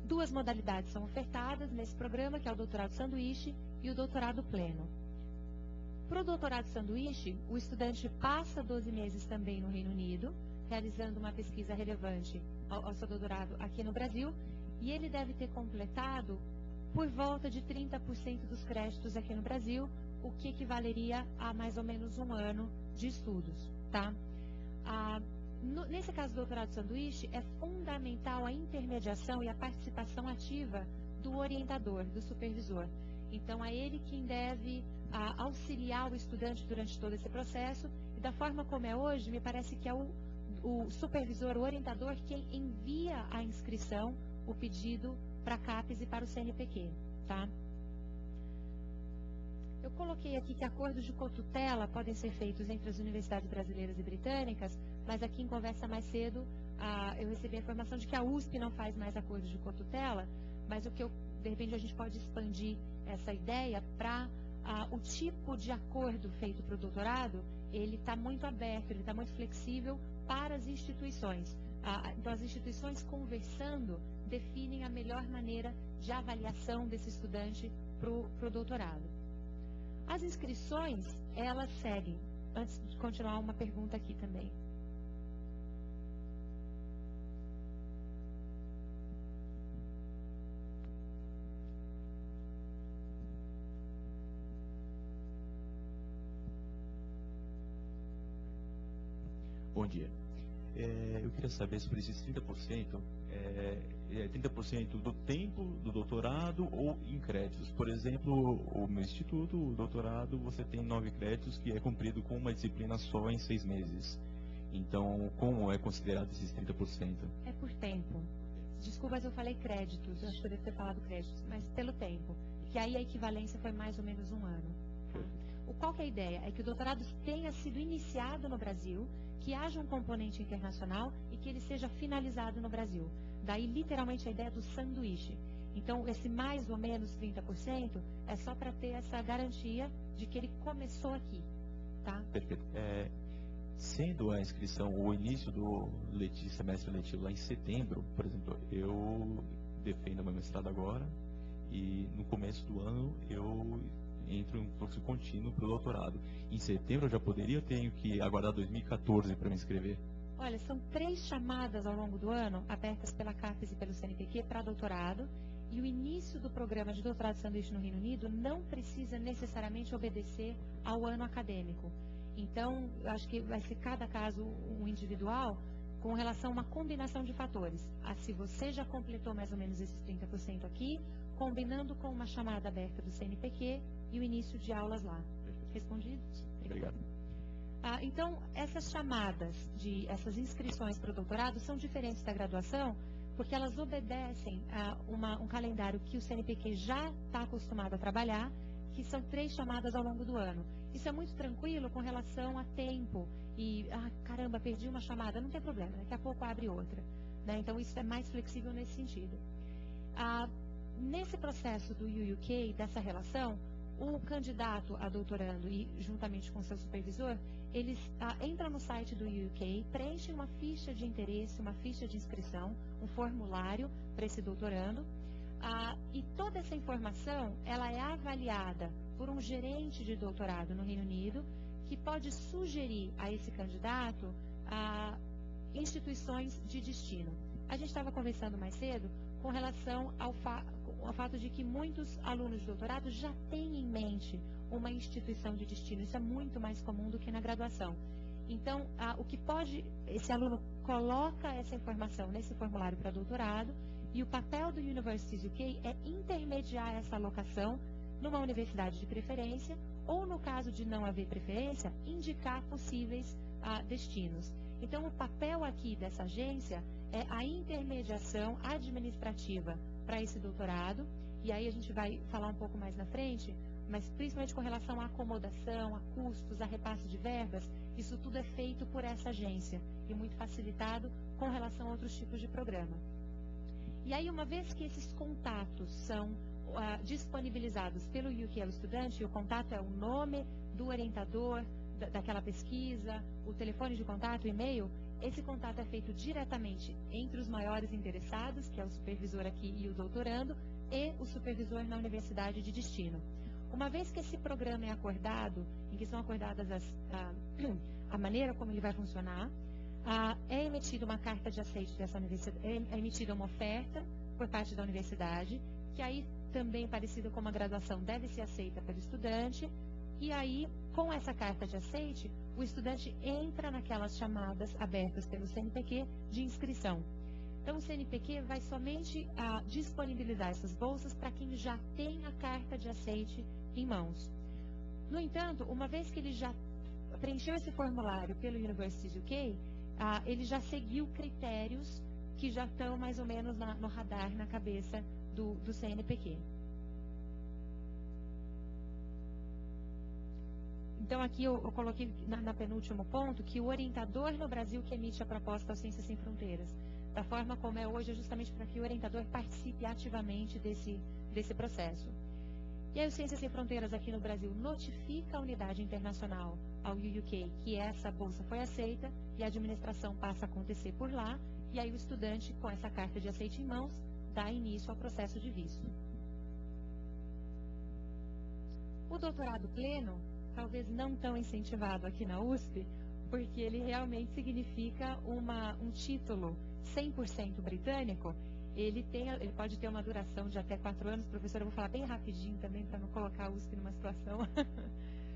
duas modalidades são ofertadas nesse programa, que é o doutorado sanduíche e o doutorado pleno. Para o doutorado sanduíche, o estudante passa 12 meses também no Reino Unido, realizando uma pesquisa relevante ao seu doutorado aqui no Brasil, e ele deve ter completado por volta de 30% dos créditos aqui no Brasil, o que equivaleria a mais ou menos um ano de estudos, tá? Nesse caso do doutorado sanduíche, é fundamental a intermediação e a participação ativa do orientador, do supervisor. Então, é ele quem deve auxiliar o estudante durante todo esse processo, e da forma como é hoje, me parece que é o supervisor, o orientador, quem envia a inscrição, o pedido para a CAPES e para o CNPq, tá? Eu coloquei aqui que acordos de cotutela podem ser feitos entre as universidades brasileiras e britânicas, mas aqui em conversa mais cedo eu recebi a informação de que a USP não faz mais acordos de cotutela, mas de repente a gente pode expandir essa ideia para o tipo de acordo feito para o doutorado, ele está muito aberto, ele está muito flexível para as instituições. Então as instituições conversando definem a melhor maneira de avaliação desse estudante para o doutorado. As inscrições, elas seguem. Antes de continuar, uma pergunta aqui também. Bom dia. Eu queria saber sobre esses 30%, 30% do tempo do doutorado ou em créditos. Por exemplo, o meu instituto, o doutorado, você tem 9 créditos que é cumprido com uma disciplina só em 6 meses. Então, como é considerado esses 30%? É por tempo. Desculpa se eu falei créditos, eu acho que eu devo ter falado créditos, mas pelo tempo. Que aí a equivalência foi mais ou menos um ano. Tá? Qual que é a ideia? É que o doutorado tenha sido iniciado no Brasil, que haja um componente internacional e que ele seja finalizado no Brasil. Daí, literalmente, a ideia do sanduíche. Então, esse mais ou menos 30% é só para ter essa garantia de que ele começou aqui. Tá? Perfeito. Sendo a inscrição, o início do semestre letivo lá em setembro, por exemplo, eu defendo meu mestrado agora e no começo do ano eu entro em um fluxo contínuo para o doutorado. Em setembro eu já poderia ou tenho que aguardar 2014 para me inscrever? Olha, são 3 chamadas ao longo do ano, abertas pela CAPES e pelo CNPq para doutorado, e o início do programa de doutorado sanduíche no Reino Unido não precisa necessariamente obedecer ao ano acadêmico. Então, eu acho que vai ser cada caso um individual com relação a uma combinação de fatores. Se você já completou mais ou menos esses 30% aqui, combinando com uma chamada aberta do CNPq e o início de aulas lá. Respondido? Obrigado. Então, essas chamadas, essas inscrições para o doutorado são diferentes da graduação, porque elas obedecem a um calendário que o CNPq já está acostumado a trabalhar, que são 3 chamadas ao longo do ano. Isso é muito tranquilo com relação a tempo. E, caramba, perdi uma chamada, não tem problema, daqui a pouco abre outra. Né? Então, isso é mais flexível nesse sentido. Nesse processo do UUK, dessa relação, o candidato a doutorando e juntamente com seu supervisor, eles entram no site do UUK, preenchem uma ficha de interesse, uma ficha de inscrição, um formulário para esse doutorando, e toda essa informação ela é avaliada por um gerente de doutorado no Reino Unido, que pode sugerir a esse candidato instituições de destino. A gente estava conversando mais cedo com relação ao fato de que muitos alunos de doutorado já têm em mente uma instituição de destino. Isso é muito mais comum do que na graduação. Então, esse aluno coloca essa informação nesse formulário para doutorado, e o papel do Universities UK é intermediar essa alocação numa universidade de preferência, ou no caso de não haver preferência, indicar possíveis destinos. Então, o papel aqui dessa agência é a intermediação administrativa para esse doutorado, e aí a gente vai falar um pouco mais na frente, mas principalmente com relação à acomodação, a custos, a repasse de verbas, isso tudo é feito por essa agência e muito facilitado com relação a outros tipos de programa. E aí, uma vez que esses contatos são disponibilizados pelo UK ao estudante, e o contato é o nome do orientador daquela pesquisa, o telefone de contato, o e-mail, esse contato é feito diretamente entre os maiores interessados, que é o supervisor aqui e o doutorando, e o supervisor na universidade de destino. Uma vez que esse programa é acordado, em que são acordadas a maneira como ele vai funcionar, é emitida uma carta de aceite dessa universidade, é emitida uma oferta por parte da universidade, que aí também parecida com uma graduação deve ser aceita pelo estudante, e aí com essa carta de aceite, o estudante entra naquelas chamadas abertas pelo CNPq de inscrição. Então o CNPq vai somente disponibilizar essas bolsas para quem já tem a carta de aceite em mãos. No entanto, uma vez que ele já preencheu esse formulário pelo Universities UK, ele já seguiu critérios que já estão mais ou menos no radar, na cabeça do CNPq. Então aqui eu coloquei na penúltimo ponto que o orientador no Brasil que emite a proposta ao Ciências Sem Fronteiras, da forma como é hoje, é justamente para que o orientador participe ativamente desse processo. E aí o Ciências Sem Fronteiras aqui no Brasil notifica a unidade internacional ao UUK que essa bolsa foi aceita e a administração passa a acontecer por lá, e aí o estudante, com essa carta de aceite em mãos, dá início ao processo de visto. O doutorado pleno, talvez não tão incentivado aqui na USP, porque ele realmente significa um título 100% britânico. Ele pode ter uma duração de até 4 anos. Professor, eu vou falar bem rapidinho também, para não colocar a USP numa situação.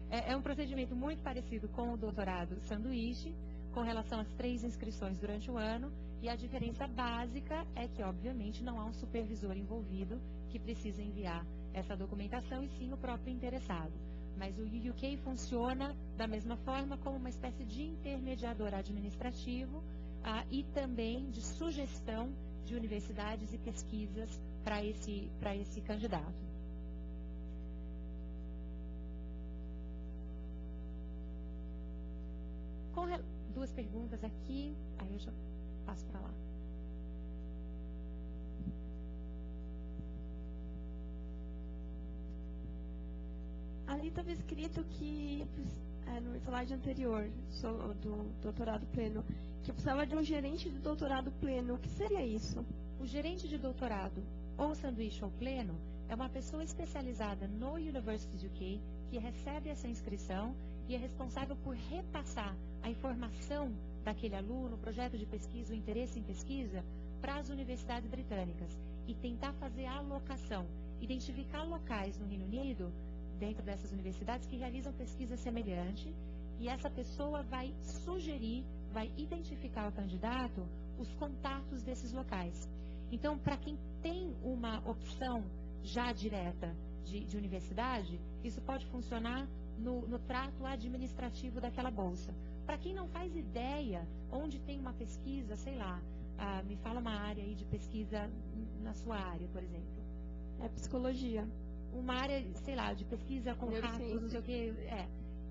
É um procedimento muito parecido com o doutorado sanduíche, com relação às 3 inscrições durante o ano, e a diferença básica é que, obviamente, não há um supervisor envolvido que precisa enviar essa documentação, e sim o próprio interessado. Mas o UK funciona da mesma forma como uma espécie de intermediador administrativo e também de sugestão de universidades e pesquisas para esse candidato. Duas perguntas aqui, aí eu já passo para lá. Ali estava escrito que, no slide anterior, do doutorado pleno, que precisava de um gerente de doutorado pleno. O que seria isso? O gerente de doutorado, ou sanduíche ou pleno, é uma pessoa especializada no Universities UK, que recebe essa inscrição e é responsável por repassar a informação daquele aluno, o projeto de pesquisa, o interesse em pesquisa, para as universidades britânicas e tentar fazer a alocação, identificar locais no Reino Unido, dentro dessas universidades, que realizam pesquisa semelhante, e essa pessoa vai sugerir, vai identificar ao candidato os contatos desses locais. Então, para quem tem uma opção já direta de universidade, isso pode funcionar no trato administrativo daquela bolsa. Para quem não faz ideia onde tem uma pesquisa, sei lá, me fala uma área aí de pesquisa na sua área, por exemplo. É psicologia. Uma área, sei lá, de pesquisa com ratos, não sei o quê.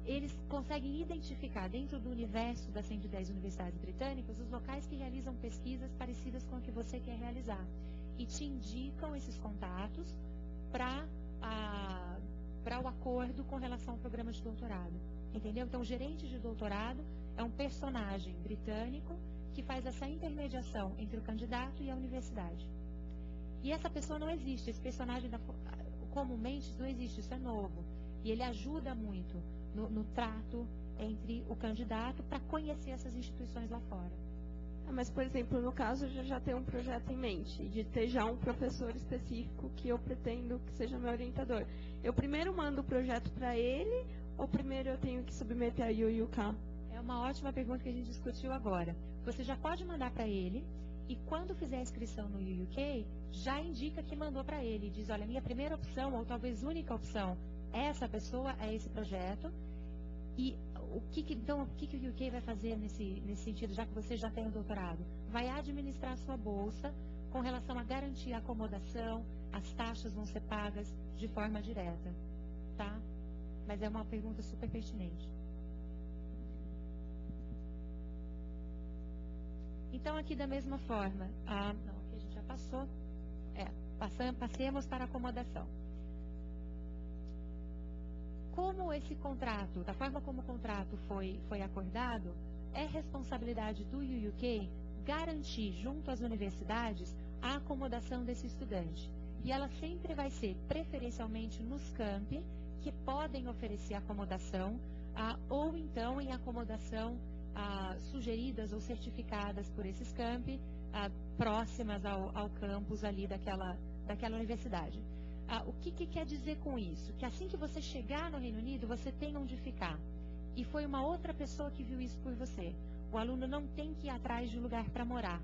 Eles conseguem identificar dentro do universo das 110 universidades britânicas os locais que realizam pesquisas parecidas com a que você quer realizar. E te indicam esses contatos para o acordo com relação ao programa de doutorado. Entendeu? Então, o gerente de doutorado é um personagem britânico que faz essa intermediação entre o candidato e a universidade. E essa pessoa não existe, esse personagem comumente não existe, isso é novo. E ele ajuda muito no trato entre o candidato para conhecer essas instituições lá fora. Mas, por exemplo, no caso, eu já tenho um projeto em mente, de ter já um professor específico que eu pretendo que seja meu orientador. Eu primeiro mando o projeto para ele, ou primeiro eu tenho que submeter a UUK? É uma ótima pergunta que a gente discutiu agora. Você já pode mandar para ele, e quando fizer a inscrição no UUK, já indica que mandou para ele. Diz, olha, minha primeira opção, ou talvez única opção, é essa pessoa, é esse projeto. E então, o que o UK vai fazer nesse sentido, já que você já tem o doutorado? Vai administrar a sua bolsa com relação a garantir a acomodação, as taxas vão ser pagas de forma direta, tá? Mas é uma pergunta super pertinente. Então, aqui da mesma forma, não, aqui a gente já passou, passemos para a acomodação. Como esse contrato, da forma como o contrato foi acordado, é responsabilidade do UUK garantir junto às universidades a acomodação desse estudante. E ela sempre vai ser preferencialmente nos campi que podem oferecer acomodação, ou então em acomodação sugeridas ou certificadas por esses campi, próximas ao campus ali daquela universidade. O que quer dizer com isso? Que assim que você chegar no Reino Unido, você tem onde ficar. E foi uma outra pessoa que viu isso por você. O aluno não tem que ir atrás de um lugar para morar.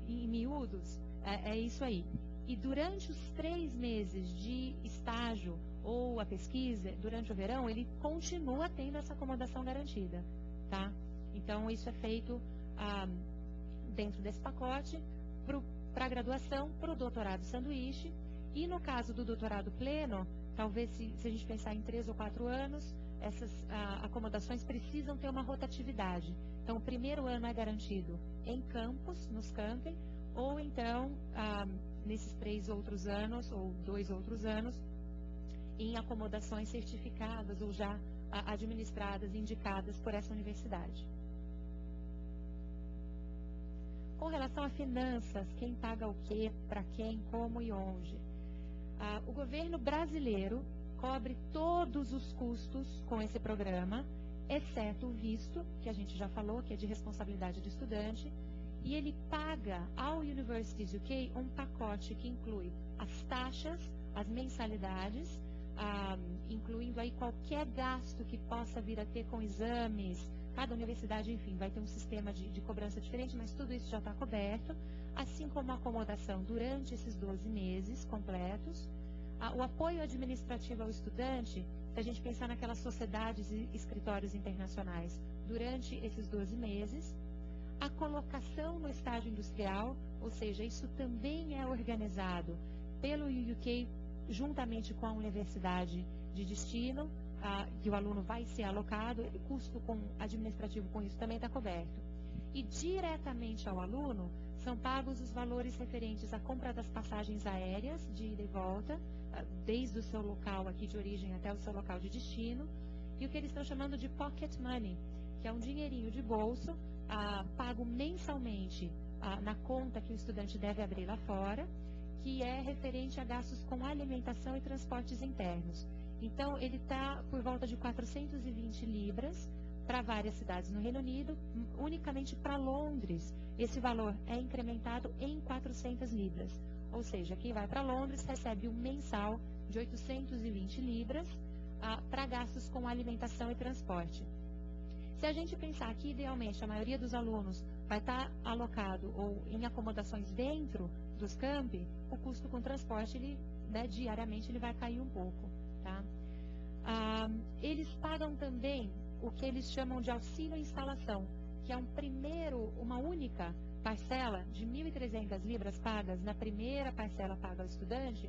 Em miúdos, é isso aí. E durante os 3 meses de estágio ou a pesquisa, durante o verão, ele continua tendo essa acomodação garantida. Tá? Então, isso é feito dentro desse pacote para a graduação, para o doutorado sanduíche. E no caso do doutorado pleno, talvez se a gente pensar em 3 ou 4 anos, essas acomodações precisam ter uma rotatividade. Então, o primeiro ano é garantido em campus, nos campi, ou então, nesses 3 outros anos, ou 2 outros anos, em acomodações certificadas ou já administradas, indicadas por essa universidade. Com relação a finanças, quem paga o quê, para quem, como e onde? O governo brasileiro cobre todos os custos com esse programa, exceto o visto, que a gente já falou, que é de responsabilidade do estudante, e ele paga ao Universities UK um pacote que inclui as taxas, as mensalidades, incluindo aí qualquer gasto que possa vir a ter com exames. Cada universidade, enfim, vai ter um sistema de cobrança diferente, mas tudo isso já está coberto, assim como a acomodação durante esses 12 meses completos. O apoio administrativo ao estudante, se a gente pensar naquelas sociedades e escritórios internacionais, durante esses 12 meses. A colocação no estágio industrial, ou seja, isso também é organizado pelo UK juntamente com a universidade de destino, que o aluno vai ser alocado, o custo administrativo com isso também está coberto. E diretamente ao aluno são pagos os valores referentes à compra das passagens aéreas de ida e volta, desde o seu local aqui de origem até o seu local de destino, e o que eles estão chamando de pocket money, que é um dinheirinho de bolso, pago mensalmente na conta que o estudante deve abrir lá fora, que é referente a gastos com alimentação e transportes internos. Então, ele está por volta de 420 libras para várias cidades no Reino Unido, unicamente para Londres. Esse valor é incrementado em 400 libras. Ou seja, quem vai para Londres recebe um mensal de 820 libras para gastos com alimentação e transporte. Se a gente pensar que, idealmente, a maioria dos alunos vai estar alocado ou em acomodações dentro dos campi, o custo com transporte, diariamente, ele vai cair um pouco. Tá? Eles pagam também o que eles chamam de auxílio instalação, que é uma única parcela de 1.300 libras pagas na primeira parcela paga ao estudante,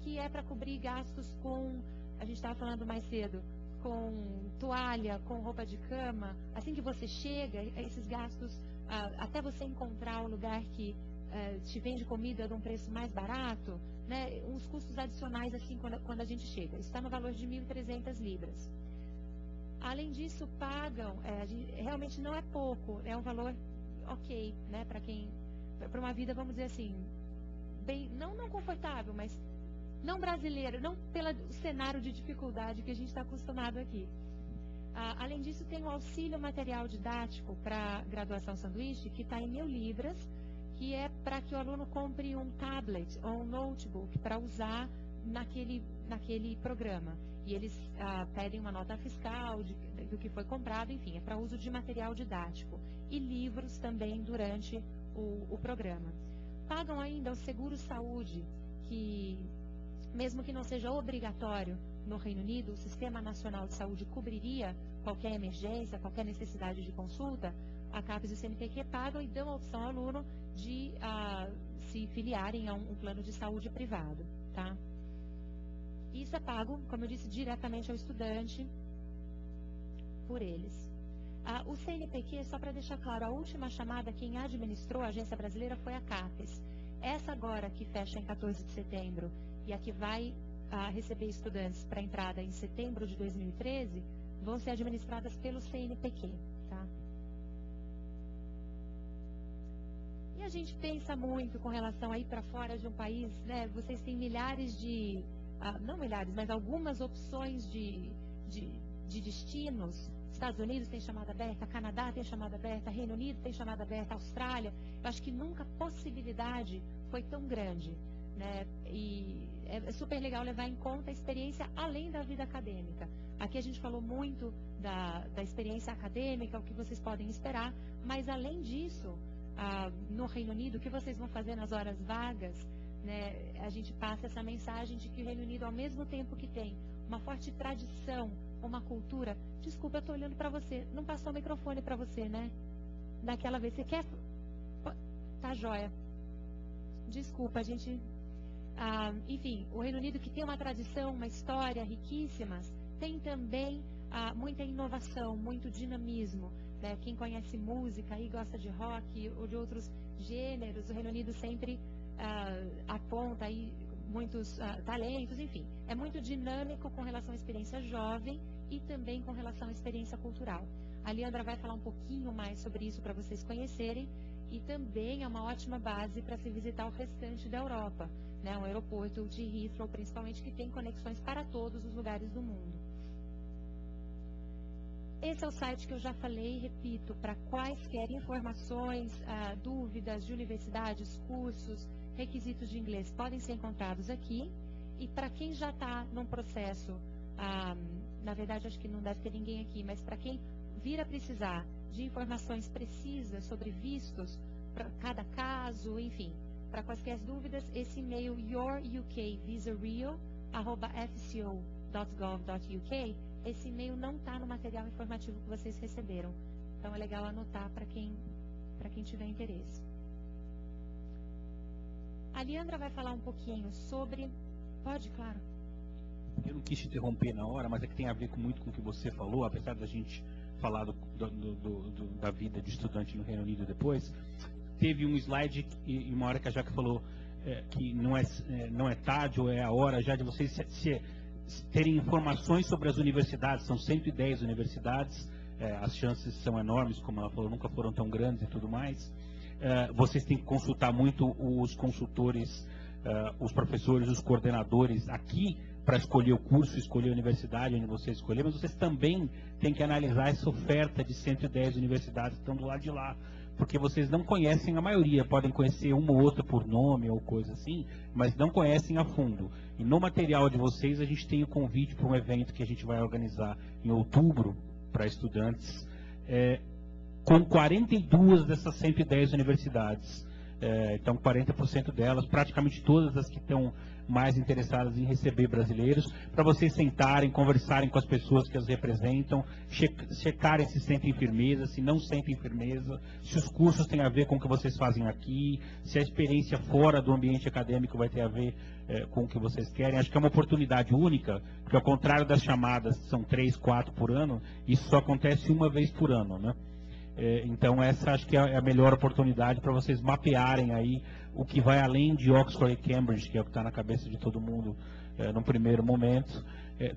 que é para cobrir gastos com, a gente estava falando mais cedo, com toalha, com roupa de cama. Assim que você chega, esses gastos, até você encontrar um lugar que te vende comida de um preço mais barato, né, uns custos adicionais assim quando a gente chega. Isso está no valor de 1.300 libras. Além disso, pagam, realmente não é pouco, é um valor ok, né, para uma vida, vamos dizer assim, bem, não confortável, mas não brasileira, não pelo cenário de dificuldade que a gente está acostumado aqui. Além disso, tem o auxílio material didático para graduação sanduíche, que está em 1.000 libras, que é para que o aluno compre um tablet ou um notebook para usar naquele programa. E eles pedem uma nota fiscal do que foi comprado, enfim, é para uso de material didático. E livros também durante o programa. Pagam ainda o seguro-saúde, que, mesmo que não seja obrigatório no Reino Unido, o Sistema Nacional de Saúde cobriria qualquer emergência, qualquer necessidade de consulta. A CAPES e o CNPq pagam e dão a opção ao aluno de se filiarem a um plano de saúde privado. Tá? Isso é pago, como eu disse, diretamente ao estudante por eles. O CNPq, só para deixar claro, a última chamada, quem administrou a agência brasileira foi a CAPES. Essa agora, que fecha em 14 de setembro, e a que vai receber estudantes para entrada em setembro de 2013, vão ser administradas pelo CNPq. Tá? E a gente pensa muito com relação a ir para fora de um país, né? Vocês têm milhares de, não milhares, mas algumas opções de destinos. Estados Unidos tem chamada aberta, Canadá tem chamada aberta, Reino Unido tem chamada aberta, Austrália. Eu acho que nunca a possibilidade foi tão grande, né? E é super legal levar em conta a experiência além da vida acadêmica. Aqui a gente falou muito da experiência acadêmica, o que vocês podem esperar, mas além disso, no Reino Unido, o que vocês vão fazer nas horas vagas, né? A gente passa essa mensagem de que o Reino Unido, ao mesmo tempo que tem uma forte tradição, uma cultura. Desculpa, eu estou olhando para você. Não passou o microfone para você, né? Daquela vez. Você quer? Tá joia. Desculpa, a gente... enfim, o Reino Unido, que tem uma tradição, uma história riquíssimas, tem também muita inovação, muito dinamismo. Né? Quem conhece música e gosta de rock ou de outros gêneros, o Reino Unido sempre aponta aí muitos talentos, enfim. É muito dinâmico com relação à experiência jovem e também com relação à experiência cultural. A Leandra vai falar um pouquinho mais sobre isso para vocês conhecerem, e também é uma ótima base para se visitar o restante da Europa, né? Um aeroporto de Heathrow, principalmente, que tem conexões para todos os lugares do mundo. Esse é o site que eu já falei, repito, para quaisquer informações, dúvidas de universidades, cursos, requisitos de inglês podem ser encontrados aqui. E para quem já está num processo, na verdade acho que não deve ter ninguém aqui, mas para quem vir a precisar de informações precisas sobre vistos para cada caso, enfim, para quaisquer dúvidas, esse e-mail yourukvisario@fco.gov.uk, esse e-mail não está no material informativo que vocês receberam. Então é legal anotar para quem tiver interesse. A Leandra vai falar um pouquinho sobre... Pode, claro. Eu não quis te interromper na hora, mas é que tem a ver muito com o que você falou, apesar da gente falar da vida de estudante no Reino Unido depois. Teve um slide e uma hora que a Jaque falou que não é tarde ou é a hora já de vocês terem informações sobre as universidades. São 110 universidades, as chances são enormes, como ela falou, nunca foram tão grandes e tudo mais. Vocês têm que consultar muito os consultores, os professores, os coordenadores aqui para escolher o curso, escolher a universidade onde você escolher, mas vocês também têm que analisar essa oferta de 110 universidades que estão do lado de lá, porque vocês não conhecem a maioria, podem conhecer uma ou outra por nome ou coisa assim, mas não conhecem a fundo. E no material de vocês a gente tem o convite para um evento que a gente vai organizar em outubro para estudantes, com 42 dessas 110 universidades. Então 40% delas, praticamente todas as que estão mais interessadas em receber brasileiros, para vocês sentarem, conversarem com as pessoas que as representam, checarem se sentem firmeza, se não sentem firmeza, se os cursos têm a ver com o que vocês fazem aqui, se a experiência fora do ambiente acadêmico vai ter a ver com o que vocês querem. Acho que é uma oportunidade única, porque ao contrário das chamadas, que são 3, 4 por ano, isso só acontece uma vez por ano, né? Então essa acho que é a melhor oportunidade para vocês mapearem aí o que vai além de Oxford e Cambridge, que é o que está na cabeça de todo mundo no primeiro momento.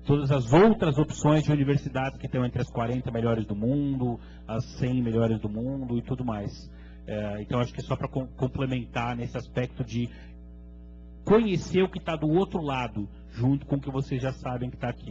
Todas as outras opções de universidades que estão entre as 40 melhores do mundo, as 100 melhores do mundo e tudo mais. Então acho que é só para complementar nesse aspecto de conhecer o que está do outro lado, junto com o que vocês já sabem que está aqui.